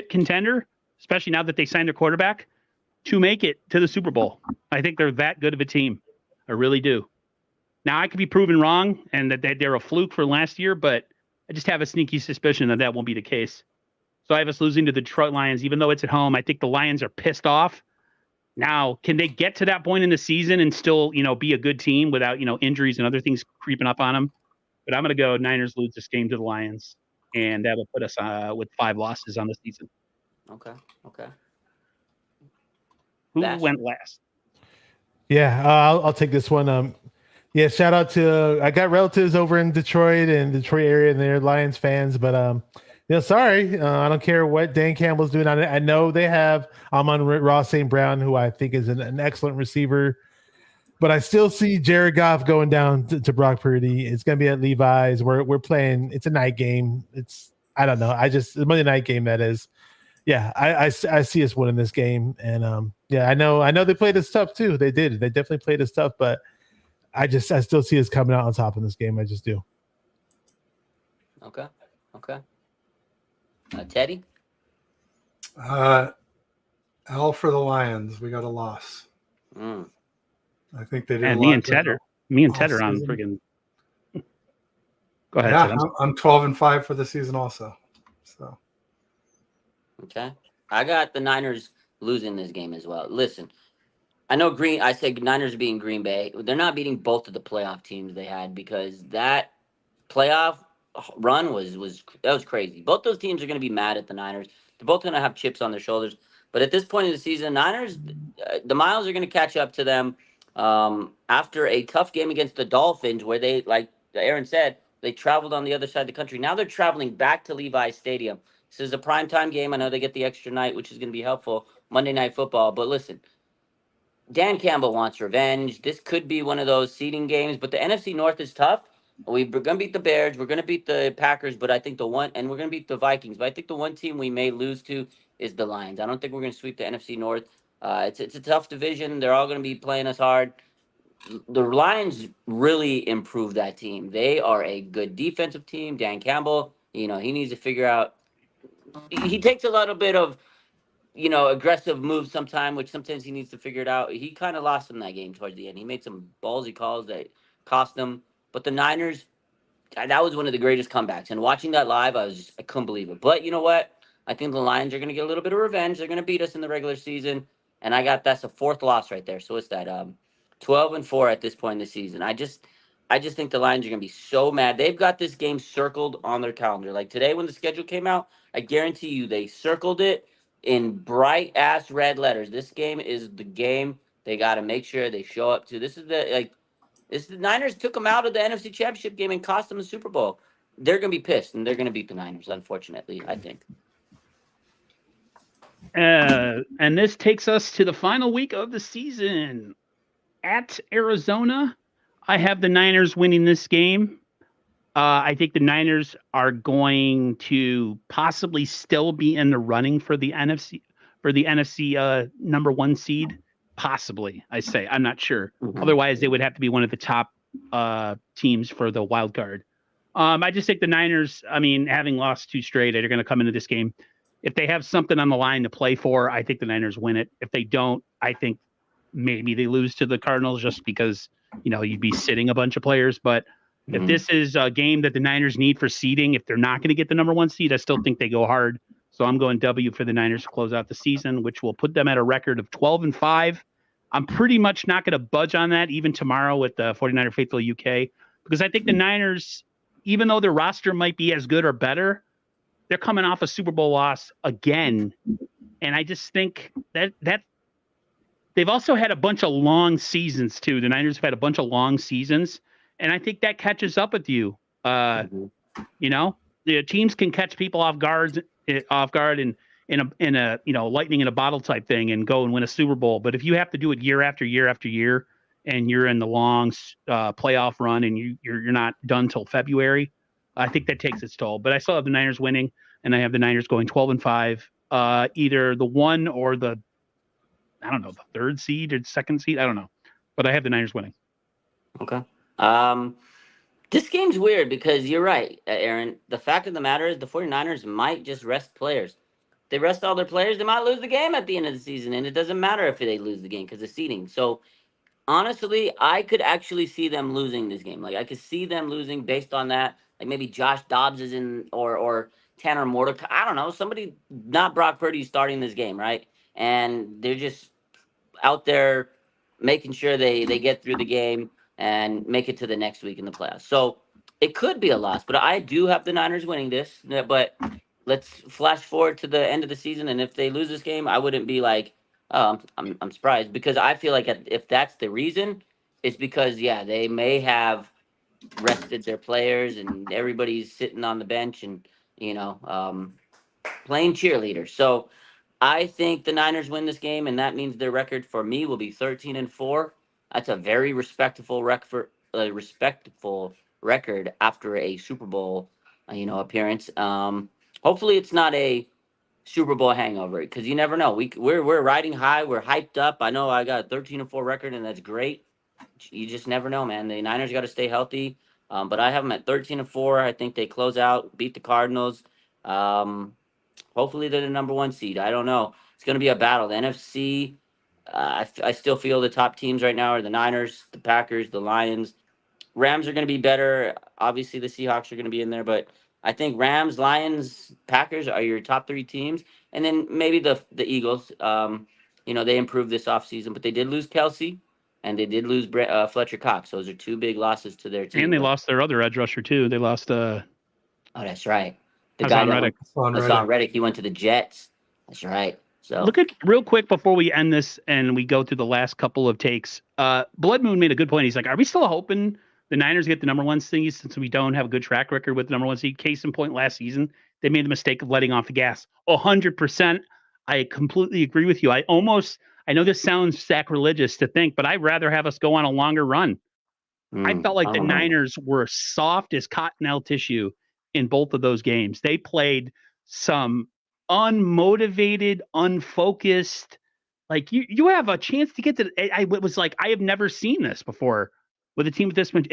contender, especially now that they signed their quarterback, to make it to the Super Bowl. I think they're that good of a team. I really do. Now, I could be proven wrong and that they're a fluke for last year, but I just have a sneaky suspicion that won't be the case. So I have us losing to the Detroit Lions, even though it's at home. I think the Lions are pissed off. Now, can they get to that point in the season and still, be a good team without, injuries and other things creeping up on them? But I'm going to go Niners lose this game to the Lions, and that will put us with 5 losses on the season. Okay. Who went last? Yeah, I'll take this one. Yeah, shout out to I got relatives over in Detroit and Detroit area, and they're Lions fans, but sorry, I don't care what Dan Campbell's doing. I know they have Amon-Ra St. Brown, who I think is an excellent receiver, but I still see Jared Goff going down to Brock Purdy. It's going to be at Levi's. We're playing. It's a night game. I don't know. The Monday night game that is. Yeah, I see us winning this game, and I know they played us tough too. They did. They definitely played us tough, but I still see us coming out on top in this game. I just do. Okay. Teddy? L for the Lions. We got a loss. I think they did. And me and Ted are on friggin'. Go ahead. Yeah, I'm 12-5 for the season also. So. Okay. I got the Niners losing this game as well. Listen, I know I said Niners beating Green Bay. They're not beating both of the playoff teams they had because that playoff run was crazy. Both those teams are going to be mad at the Niners. They're both going to have chips on their shoulders. But at this point in the season, Niners, the miles are going to catch up to them after a tough game against the Dolphins where they, like Aaron said, they traveled on the other side of the country. Now they're traveling back to Levi's Stadium. This is a primetime game. I know they get the extra night, which is going to be helpful, Monday Night Football. But listen, Dan Campbell wants revenge. This could be one of those seeding games, but the NFC North is tough. We're going to beat the Bears. We're going to beat the Packers, but I think we're going to beat the Vikings. But I think the one team we may lose to is the Lions. I don't think we're going to sweep the NFC North. It's a tough division. They're all going to be playing us hard. The Lions really improved that team. They are a good defensive team. Dan Campbell, he needs to figure out. He takes a little bit of aggressive moves sometime, which sometimes he needs to figure it out. He kind of lost him that game towards the end. He made some ballsy calls that cost him. But the Niners, that was one of the greatest comebacks. And watching that live, I couldn't believe it. But you know what? I think the Lions are going to get a little bit of revenge. They're going to beat us in the regular season. And that's a fourth loss right there. So it's that 12-4 at this point in the season. I just think the Lions are going to be so mad. They've got this game circled on their calendar. Like today when the schedule came out, I guarantee you they circled it in bright ass red letters. This game is the game they got to make sure they show up to. This is the Niners took them out of the NFC Championship game and cost them the Super Bowl. They're going to be pissed, and they're going to beat the Niners, unfortunately, I think. And this takes us to the final week of the season. At Arizona, I have the Niners winning this game. I think the Niners are going to possibly still be in the running for the NFC number 1 seed. Possibly, I say. I'm not sure. Mhm. Otherwise, they would have to be one of the top teams for the wild card. I just think the Niners, having lost 2 straight, they're going to come into this game. If they have something on the line to play for, I think the Niners win it. If they don't, I think maybe they lose to the Cardinals just because, you'd be sitting a bunch of players. But if this is a game that the Niners need for seeding, if they're not going to get the number 1 seed, I still think they go hard. So I'm going W for the Niners to close out the season, which will put them at a record of 12-5. I'm pretty much not going to budge on that even tomorrow with the 49er Faithful UK, because I think the Niners, even though their roster might be as good or better, they're coming off a Super Bowl loss again. And I just think that they've also had a bunch of long seasons too. The Niners have had a bunch of long seasons, and I think that catches up with you. The teams can catch people off guard and in a lightning in a bottle type thing and go and win a Super Bowl. But if you have to do it year after year after year, and you're in the long playoff run and you're not done till February, I think that takes its toll. But I still have the Niners winning, and I have the Niners going 12-5, either the 1 or the 3rd seed or 2nd seed. I don't know, but I have the Niners winning. Okay. This game's weird because you're right, Aaron. The fact of the matter is the 49ers might just rest players. They rest all their players, they might lose the game at the end of the season, and it doesn't matter if they lose the game because of seeding. So honestly, I could actually see them losing this game. Like I could see them losing based on that. Like maybe Josh Dobbs is in, or Tanner Mordecai. I don't know. Somebody, not Brock Purdy, starting this game, right? And they're just out there making sure they get through the game and make it to the next week in the playoffs. So it could be a loss, but I do have the Niners winning this. But let's flash forward to the end of the season, and if they lose this game, I wouldn't be like, oh, I'm surprised, because I feel like if that's the reason, it's because they may have rested their players and everybody's sitting on the bench and playing cheerleader. So I think the Niners win this game, and that means their record for me will be 13-4. That's a very respectable record after a Super Bowl, appearance. Hopefully it's not a Super Bowl hangover, because you never know. We're riding high. We're hyped up. I know I got a 13-4 record, and that's great. You just never know, man. The Niners got to stay healthy. But I have them at 13-4. I think they close out, beat the Cardinals. Hopefully they're the number 1 seed. I don't know. It's going to be a battle. The NFC, I still feel the top teams right now are the Niners, the Packers, the Lions. Rams are going to be better. Obviously, the Seahawks are going to be in there, but I think Rams, Lions, Packers are your top 3 teams. And then maybe the Eagles. They improved this offseason, but they did lose Kelsey, and they did lose Fletcher Cox. Those are 2 big losses to their team. And they lost their other edge rusher too. They lost oh, that's right. The Hassan guy Reddick. Hassan Reddick, he went to the Jets. That's right. So look at real quick before we end this and we go through the last couple of takes. Blood Moon made a good point. He's like, are we still hoping the Niners get the number 1 seed since we don't have a good track record with the number 1 seed? Case in point, last season, they made the mistake of letting off the gas. 100%. I completely agree with you. I know this sounds sacrilegious to think, but I'd rather have us go on a longer run. I felt like the Niners were soft as cottonelle tissue in both of those games. They played some unmotivated, unfocused. Like you have a chance to get to. It was like I have never seen this before with a team with this much.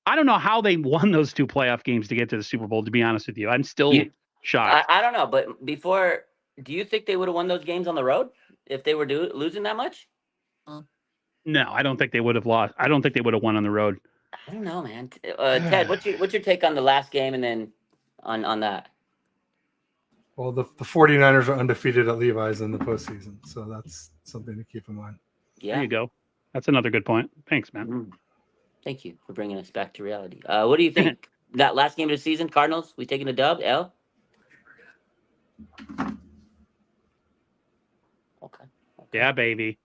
I don't know how they won those 2 playoff games to get to the Super Bowl. To be honest with you, I'm still shocked. I don't know, but before Do you think they would have won those games on the road if they were losing that much? No, I don't think they would have lost. I don't think they would have won on the road. I don't know, man. Ted, what's your take on the last game and then on that? Well, the 49ers are undefeated at Levi's in the postseason, so that's something to keep in mind. Yeah. There you go. That's another good point. Thanks, man. Mm. Thank you for bringing us back to reality. What do you think? That last game of the season, Cardinals, we taking a dub, L? Okay. Yeah, baby.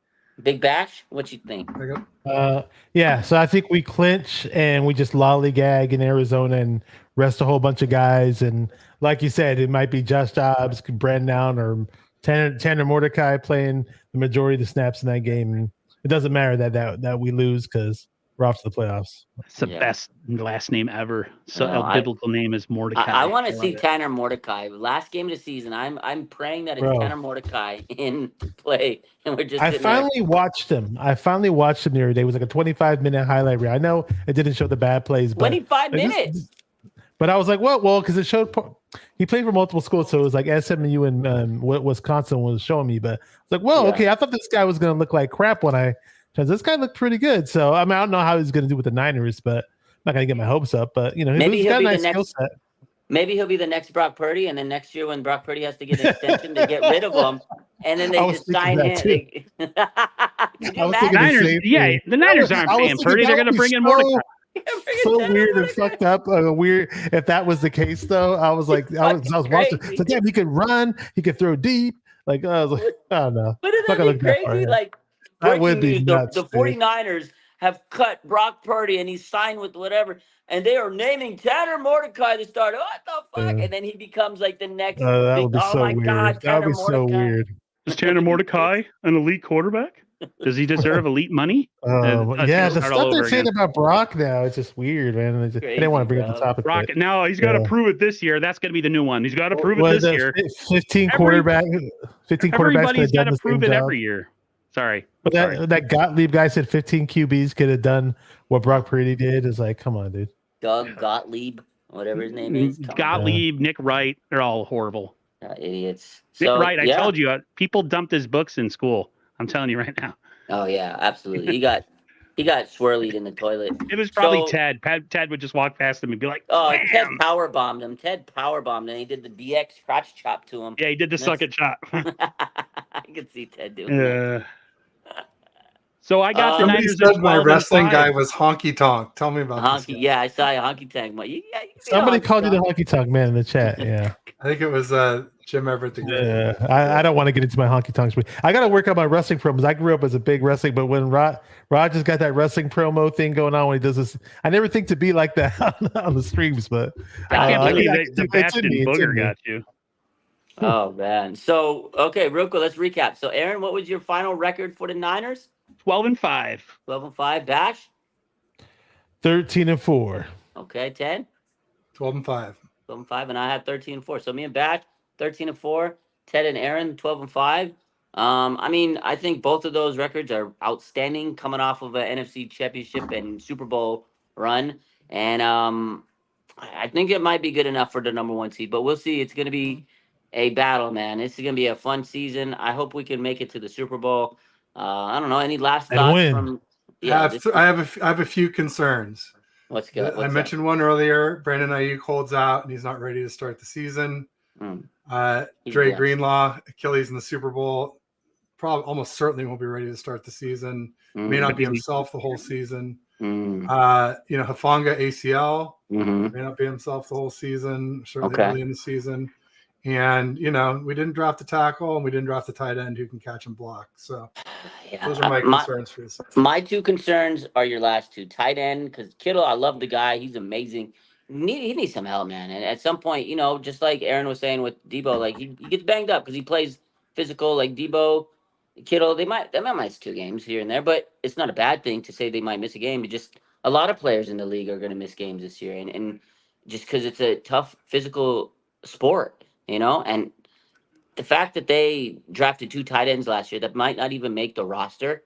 Big Bash, what you think? Yeah, so I think we clinch and we just lollygag in Arizona and rest a whole bunch of guys. And like you said, it might be Josh Dobbs, Brandon Allen, or Tanner Mordecai playing the majority of the snaps in that game. And it doesn't matter that we lose because we're off to the playoffs. It's the best last name ever. So No, a biblical name is Mordecai. I want to see it. Tanner Mordecai. Last game of the season, I'm praying that it's Bro. Tanner Mordecai in play, and we're just. I sitting there. finally watched him. the other day. It was like a 25-minute highlight reel. I know it didn't show the bad plays, but 25 like, minutes. But I was like, well, because it showed he played for multiple schools, so it was like SMU and Wisconsin was showing me. But I was like, well, Yeah. okay, I thought this guy was going to look like crap because this guy looked pretty good. So I mean, I don't know how he's going to do with the Niners, but I'm not going to get my hopes up. But Maybe he's he'll got a be the nice skill next- set. Maybe he'll be the next Brock Purdy, and then next year when Brock Purdy has to get an extension to get rid of him, and then they I was just thinking sign that him. too. Could I you was thinking imagine? the Niners, same yeah, thing. the Niners aren't I was paying thinking Purdy. They're that going to would bring be in Mordecai. so Tanner weird and Mordecai. fucked up. Weird. If that was the case, though, I was like, I was watching. Crazy. So damn, he could run. He could throw deep. Like I was like, I don't know. Wouldn't Not that gonna be look that far crazy? ahead. Like, That would breaking be news, nuts, the dude. 49ers have cut Brock Purdy and he's signed with whatever, and they are naming Tanner Mordecai the starter. What the fuck? Yeah. And then he becomes like the next That big, would be oh so my weird. God, That Tanner would be so Mordecai. weird. Is Tanner Mordecai an elite quarterback? Does he deserve elite money? Yeah, the start all stuff they're over saying again. about Brock now, it's just weird, man. I Crazy, didn't want to bring up the bro. topic. Brock, but- now he's got to Yeah. prove it this year. That's going to be the new one. He's got to prove it Well, this the year. 15 Every- quarterback, 15 quarterbacks could Everybody's have got done to the same prove it job. every year. Sorry. But Sorry. that Gottlieb guy said 15 QBs could have done what Brock Purdy did. Is like, come on, dude. Doug Gottlieb, whatever his name is. Come on. Gottlieb, Nick Wright, they're all horrible. Idiots. Nick So, Wright, I yeah. told you, people dumped his books in school. I'm telling you right now. Oh yeah, absolutely. He got swirlied in the toilet. It was probably So- Ted. Ted would just walk past him and be like, Oh, Ted "Bam!" power bombed him. Ted power bombed him. And he did the DX crotch chop to him. Yeah, he did the suck it shot. I could see Ted doing that. So I got the Somebody Niners said at my 12 wrestling and guy 5. was honky tonk. Tell me about this. Honky, guy. yeah, I saw a honky tank. You can be a Somebody honky called you the tonk. honky tonk man in the chat. Yeah. I think it was Jim Everett the Great. Yeah, I don't want to get into my honky tonks. I got to work on my wrestling promos. I grew up as a big wrestling, but when Roger's got that wrestling promo thing going on when he does this, I never think to be like that on the streams. But I can't believe yeah, that the it's in Bastion me, it's in Booger me. got you. Oh man. So okay, real quick, let's recap. So Aaron, what was your final record for the Niners? 12 and 5. 12-5. Bash. 13-4. Okay, 10. 12 and 5. 12-5, and I had 13-4. So me and Bash, 13-4. Ted and Aaron, 12-5. I mean, I think both of those records are outstanding, coming off of an NFC Championship and Super Bowl run, and I think it might be good enough for the number 1 seed. But we'll see. It's going to be a battle, man. It's going to be a fun season. I hope we can make it to the Super Bowl. I don't know. Any last And thoughts win. from? I this- have a few concerns. What's good? I mentioned one earlier. Brandon Ayuk holds out and he's not ready to start the season. Mm. He's Dre blessed. Greenlaw, Achilles in the Super Bowl, probably almost certainly won't be ready to start the season. May not be himself the whole season. Hafanga ACL Mm-hmm. may not be himself the whole season, certainly Okay. early in the season. And we didn't draft a tackle and we didn't draft a tight end who can catch and block. So Yeah. those are my concerns for this. My two concerns are your last two. Tight end, because Kittle, I love the guy. He's amazing. He needs some help, man. And at some point, just like Aaron was saying with Debo, like he gets banged up because he plays physical. Like Debo, Kittle, they might miss 2 games here and there, but it's not a bad thing to say they might miss a game. It's just a lot of players in the league are going to miss games this year, and just because it's a tough physical sport, and the fact that they drafted 2 tight ends last year that might not even make the roster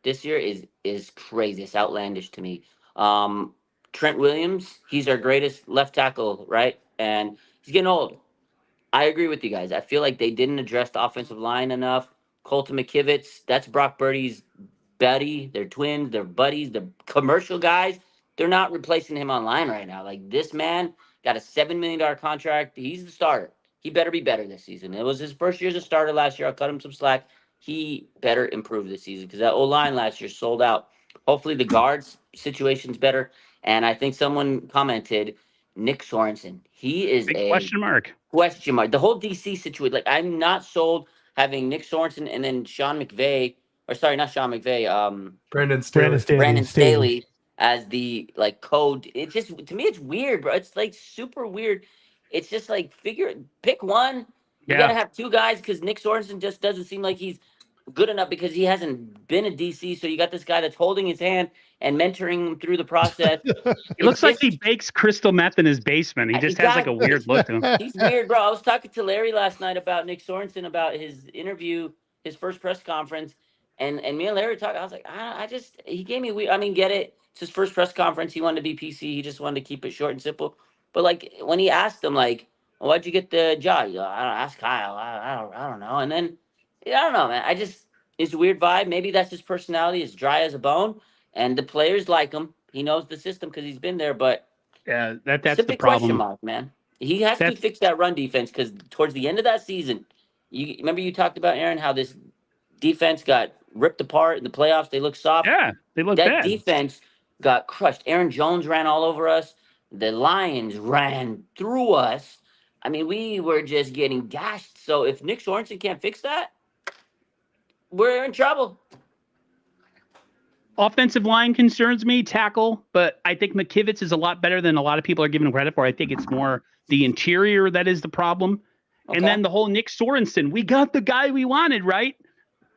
this year is crazy. It's outlandish to me. Trent Williams, he's our greatest left tackle, right? And he's getting old. I agree with you guys. I feel like they didn't address the offensive line enough. Colton McKivitz, that's Brock Purdy's buddy. They're twins. They're buddies. They're commercial guys. They're not replacing him online right now. Like, this man got a $7 million contract. He's the starter. He better be better this season. It was his first year as a starter last year. I'll cut him some slack. He better improve this season because that O-line last year sold out. Hopefully the guards situation's better. And I think someone commented, Nick Sorensen. He is Big a question mark. question mark. The whole DC situation, like, I'm not sold having Nick Sorensen and then Sean McVay, or sorry, not Sean McVay, Brandon Staley. Brandon Staley as the like code. It just, to me, it's weird, bro. It's like super weird. It's just like pick one. You gotta have two guys because Nick Sorensen just doesn't seem like he's good enough because he hasn't been a DC. So you got this guy that's holding his hand and mentoring him through the process. It looks like he bakes crystal meth in his basement. He just has like a weird look to him. He's weird, bro. I was talking to Larry last night about Nick Sorensen, about his interview, his first press conference. And me and Larry talked. I was like, he gave me weird. I mean, get it. It's his first press conference. He wanted to be PC. He just wanted to keep it short and simple. But like when he asked him, like, well, why'd you get the job? I don't ask Kyle. I don't know. And then I don't know, man. It's a weird vibe. Maybe that's his personality. It's dry as a bone, and the players like him. He knows the system because he's been there. But yeah, that's it's a the big problem, question mark, man. He has to fix that run defense because towards the end of that season, you remember you talked about, Aaron, how this defense got ripped apart in the playoffs. They look soft. Yeah, they look bad. That defense got crushed. Aaron Jones ran all over us. The Lions ran through us. I mean, we were just getting gashed. So if Nick Sorensen can't fix that, we're in trouble. Offensive line concerns me, tackle, but I think McKivitz is a lot better than a lot of people are giving him credit for. I think it's more the interior that is the problem. Okay. And then the whole Nick Sorensen, we got the guy we wanted, right?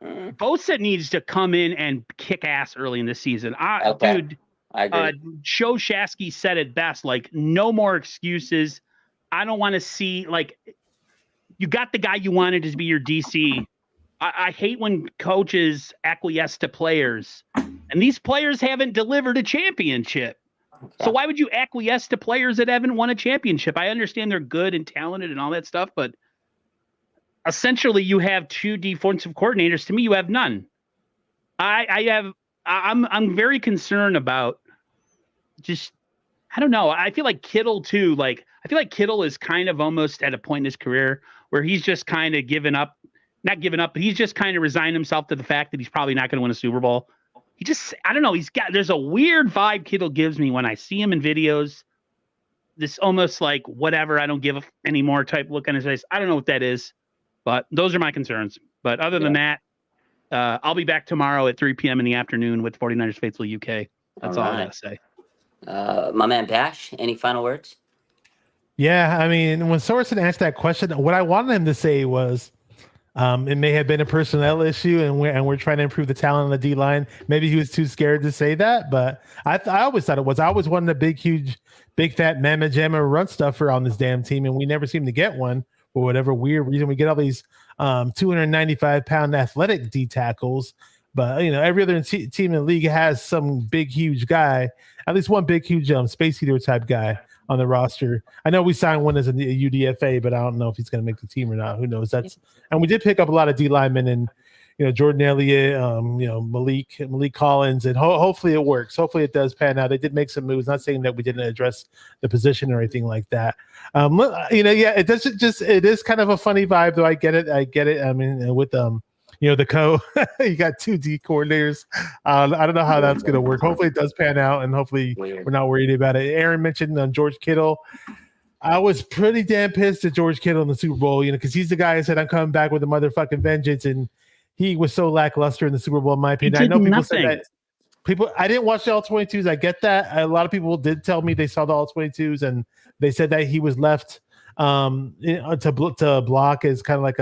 Bosa needs to come in and kick ass early in the season. Dude, I agree. Joe Shasky said it best, like, no more excuses. I don't want to see, like, you got the guy you wanted to be your DC. I hate when coaches acquiesce to players, and these players haven't delivered a championship. Okay. So why would you acquiesce to players that haven't won a championship? I understand they're good and talented and all that stuff, but essentially you have two defensive coordinators. To me, you have none. I'm very concerned about just, I don't know. I feel like Kittle too. Like, I feel like Kittle is kind of almost at a point in his career where he's just kind of not given up, but he's just kind of resigned himself to the fact that he's probably not going to win a Super Bowl. I don't know. There's a weird vibe Kittle gives me when I see him in videos. This almost like whatever, I don't give any more type look on his face. I don't know what that is, but those are my concerns. But other than that, I'll be back tomorrow at 3 p.m. in the afternoon with 49ers Faithful UK. That's all I got to say. My man Bash, any final words? Yeah, I mean, when Sorensen asked that question, what I wanted him to say was, it may have been a personnel issue, and we're trying to improve the talent on the D line. Maybe he was too scared to say that, but I always thought it was. I always wanted a big fat mamma jamma run stuffer on this damn team, and we never seem to get one for whatever weird reason. We get all these 295-pound athletic D tackles, but every other team in the league has some big huge guy, at least one big huge Space Heater type guy on the roster. I know we signed one as a UDFA, but I don't know if he's going to make the team or not. Who knows? And we did pick up a lot of D linemen and Jordan Elliott, Malik Collins, and hopefully it works. Hopefully it does pan out. They did make some moves. Not saying that we didn't address the position or anything like that. It doesn't just. It is kind of a funny vibe, though. I get it. I mean, with the you got two D coordinators. I don't know how that's going to work. Hopefully it does pan out, and hopefully we're not worried about it. Aaron mentioned George Kittle. I was pretty damn pissed at George Kittle in the Super Bowl, because he's the guy who said, I'm coming back with a motherfucking vengeance, and he was so lackluster in the Super Bowl, in my opinion. I know people said that. I didn't watch the All-22s. I get that. A lot of people did tell me they saw the All-22s, and they said that he was left to block as kind of like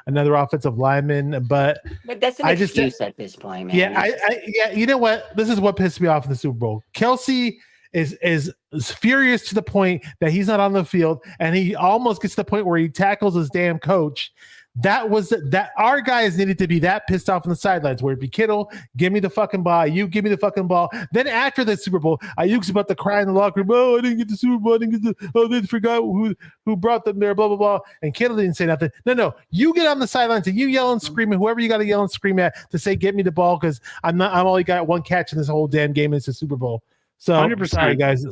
another offensive lineman, but that's an excuse at this point, man. Yeah, you know what? This is what pissed me off in the Super Bowl. Kelsey is furious to the point that he's not on the field, and he almost gets to the point where he tackles his damn coach. that our guys needed to be that pissed off on the sidelines. Where it'd be Kittle, give me the fucking ball, you give me the fucking ball. Then after the Super Bowl, Ayuk's about to cry in the locker room. Oh, I didn't get the Super Bowl. I didn't get they forgot who brought them there. Blah blah blah. And Kittle didn't say nothing. No, you get on the sidelines and you yell and scream at whoever you got to yell and scream at to say, "Get me the ball," because I'm only got one catch in this whole damn game. And it's a Super Bowl. So 100%. sorry guys.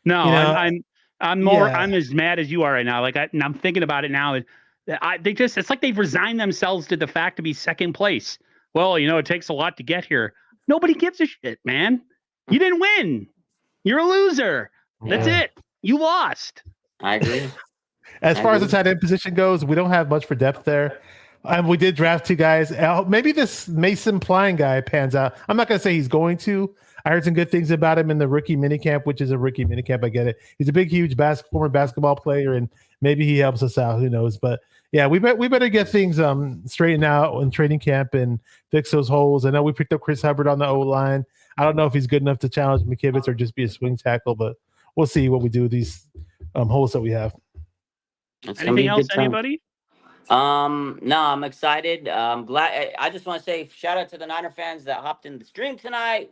No, I'm more. Yeah. I'm as mad as you are right now. Like and I'm thinking about it now. It's like they've resigned themselves to the fact to be second place. Well, it takes a lot to get here. Nobody gives a shit, man. You didn't win. You're a loser. That's it. You lost. I agree. As far as the tight end position goes, we don't have much for depth there. We did draft 2 guys. Maybe this Mason Pline guy pans out. I'm not going to say he's going to. I heard some good things about him in the rookie minicamp, which is a rookie minicamp. I get it. He's a big, huge former basketball player, and maybe he helps us out. Who knows? But yeah, we better get things straightened out in training camp and fix those holes. I know we picked up Chris Hubbard on the O line. I don't know if he's good enough to challenge McKivitz or just be a swing tackle, but we'll see what we do with these holes that we have. Anything else, anybody? No, I'm excited. I'm glad. I just want to say shout out to the Niner fans that hopped in the stream tonight.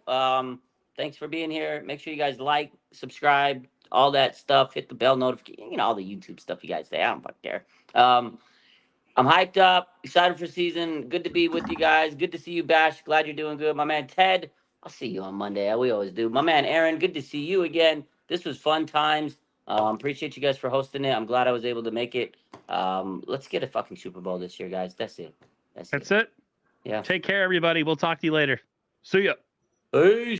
Thanks for being here. Make sure you guys like, subscribe, all that stuff. Hit the bell notification. All the YouTube stuff you guys say. I don't fucking care. I'm hyped up, excited for season. Good to be with you guys. Good to see you, Bash. Glad you're doing good. My man Ted, I'll see you on Monday. We always do. My man Aaron, good to see you again. This was fun times. Appreciate you guys for hosting it. I'm glad I was able to make it. Let's get a fucking Super Bowl this year, guys. That's it. That's it. Yeah. Take care, everybody. We'll talk to you later. See ya. Peace.